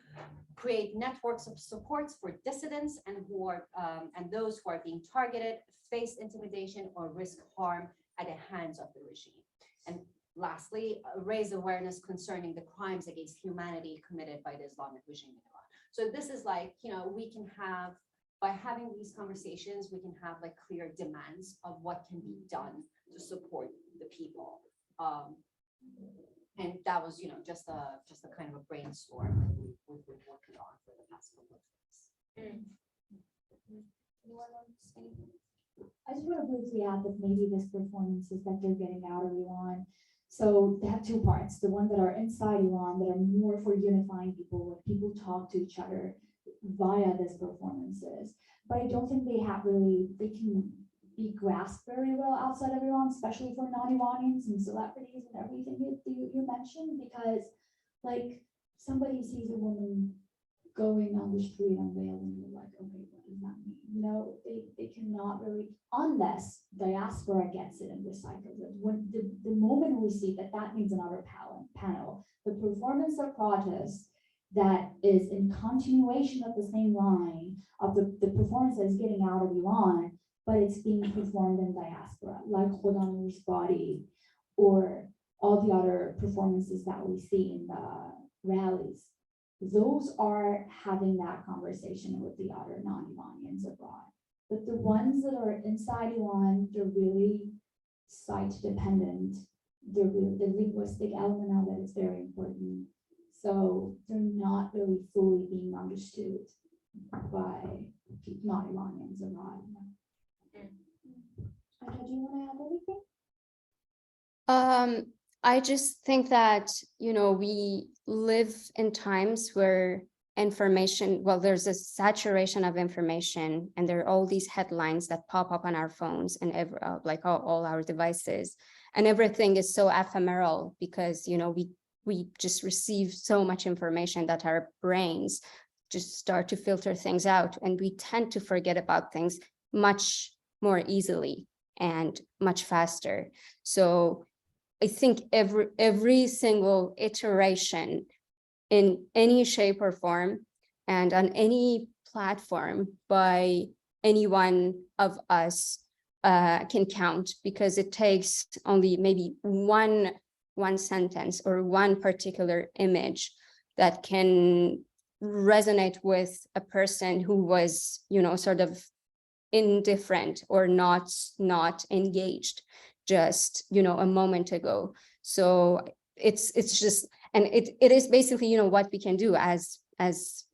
create networks of supports for dissidents and those who are being targeted, face intimidation or risk harm at the hands of the regime. And lastly, raise awareness concerning the crimes against humanity committed by the Islamic regime in Iran. So this is like, we can have, by having these conversations, we can have like clear demands of what can be done to support the people. And that was, just a kind of a brainstorm that we've been working on for the past couple of weeks. I just want to briefly add that maybe this performances that they're getting out of Iran. So they have two parts, the ones that are inside Iran that are more for unifying people, where people talk to each other via these performances. But I don't think they can be grasped very well outside of Iran, especially for non-Iranians and celebrities and everything you mentioned, because like somebody sees a woman going on the street unveiled and you're like, okay, what does that mean? They cannot really, unless diaspora gets it and recycles it. When the moment we see that means another panel, the performance of protest that is in continuation of the same line of the performance that is getting out of Iran, but it's being performed in diaspora, like Khodanur's body, or all the other performances that we see in the rallies. Those are having that conversation with the other non-Iranians abroad. But the ones that are inside Iran, they're really site dependent. The linguistic element of it is very important. So they're not really fully being understood by non-Iranians abroad. Do you want to add anything? I just think that, we live in times where information, there's a saturation of information, and there are all these headlines that pop up on our phones and all our devices, and everything is so ephemeral because, we just receive so much information that our brains just start to filter things out, and we tend to forget about things much more easily and much faster. So I think every single iteration in any shape or form and on any platform by any one of us can count, because it takes only maybe one sentence or one particular image that can resonate with a person who was, sort of indifferent or not engaged just, a moment ago. So it's just, and it is basically, what we can do as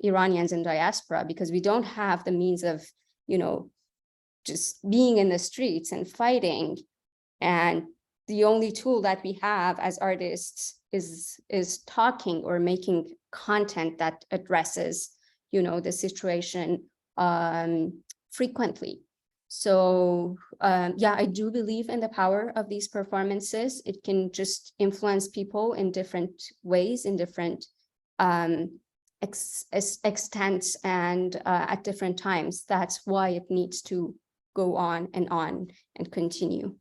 Iranians in diaspora, because we don't have the means of, just being in the streets and fighting. And the only tool that we have as artists is talking or making content that addresses, the situation frequently. So I do believe in the power of these performances. It can just influence people in different ways, in different extents, and at different times. That's why it needs to go on and continue.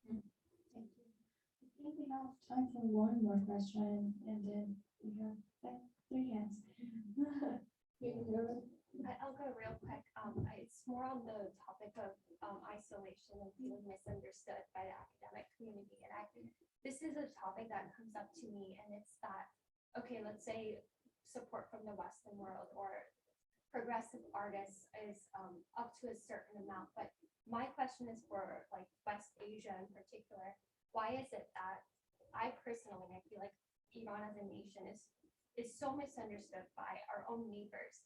I think we have time for one more question, and then we have 3 hands. I'll go real quick. It's more on the topic of isolation and feeling misunderstood by the academic community. And this is a topic that comes up to me, and it's that, okay, let's say support from the Western world or progressive artists is up to a certain amount. But my question is for like West Asia in particular. Why is it that I personally, I feel like Iran as a nation is so misunderstood by our own neighbors?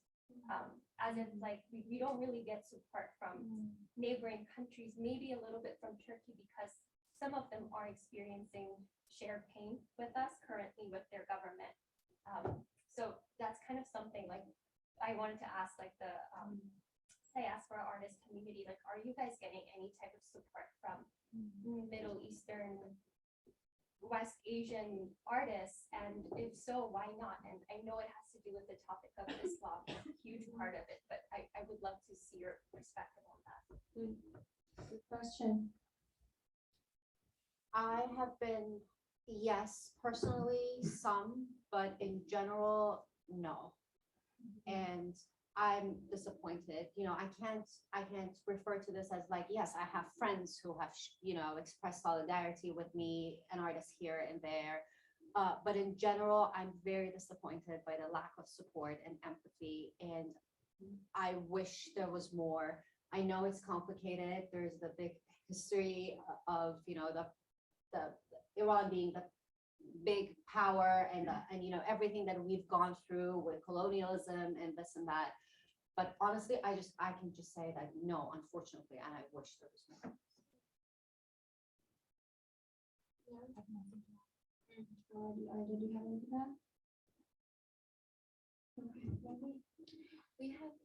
As if like we don't really get support from neighboring countries, maybe a little bit from Turkey, because some of them are experiencing shared pain with us currently with their government. So that's kind of something like I wanted to ask, like the diaspora artist community, like, are you guys getting any type of support from Middle Eastern, West Asian artists? And if so, why not? And I know it has to do with the topic of Islam, a huge part of it, but I would love to see your perspective on that. Good question. I have been, yes, personally, some, but in general, no. And I'm disappointed. You know, I can't refer to this as like, yes, I have friends who have, you know, expressed solidarity with me, an artist here and there. But in general, I'm very disappointed by the lack of support and empathy. And I wish there was more. I know it's complicated. There's the big history of, you know, the Iran being the big power and you know, everything that we've gone through with colonialism and this and that. But honestly, I can just say that no, unfortunately, and I wish there was more. Did you have anything to that? We have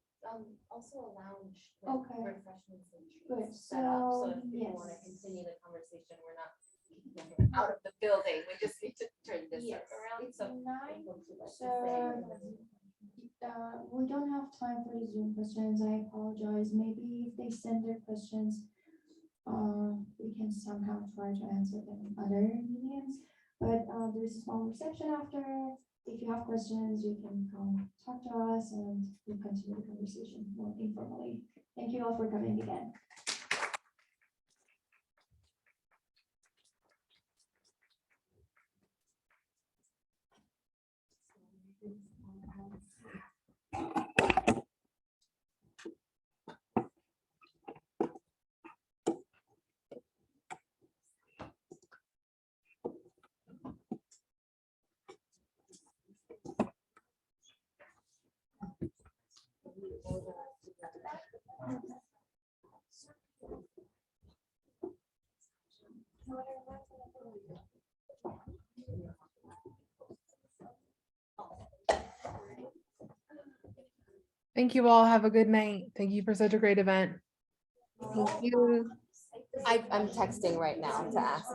also a lounge with Okay. refreshments and Good. treats set up. So if people want to Yes. continue the conversation, we're not out of the building. We just need to turn this Yes, around. it's So 9. folks would like to So say. we don't have time for the Zoom questions. I apologize. Maybe if they send their questions, we can somehow try to answer them in other mediums. But there's a small reception after. If you have questions, you can come talk to us and we'll continue the conversation more informally. Thank you all for coming again. Thank you all. Have a good night. Thank you for such a great event. Thank you. I'm texting right now to ask.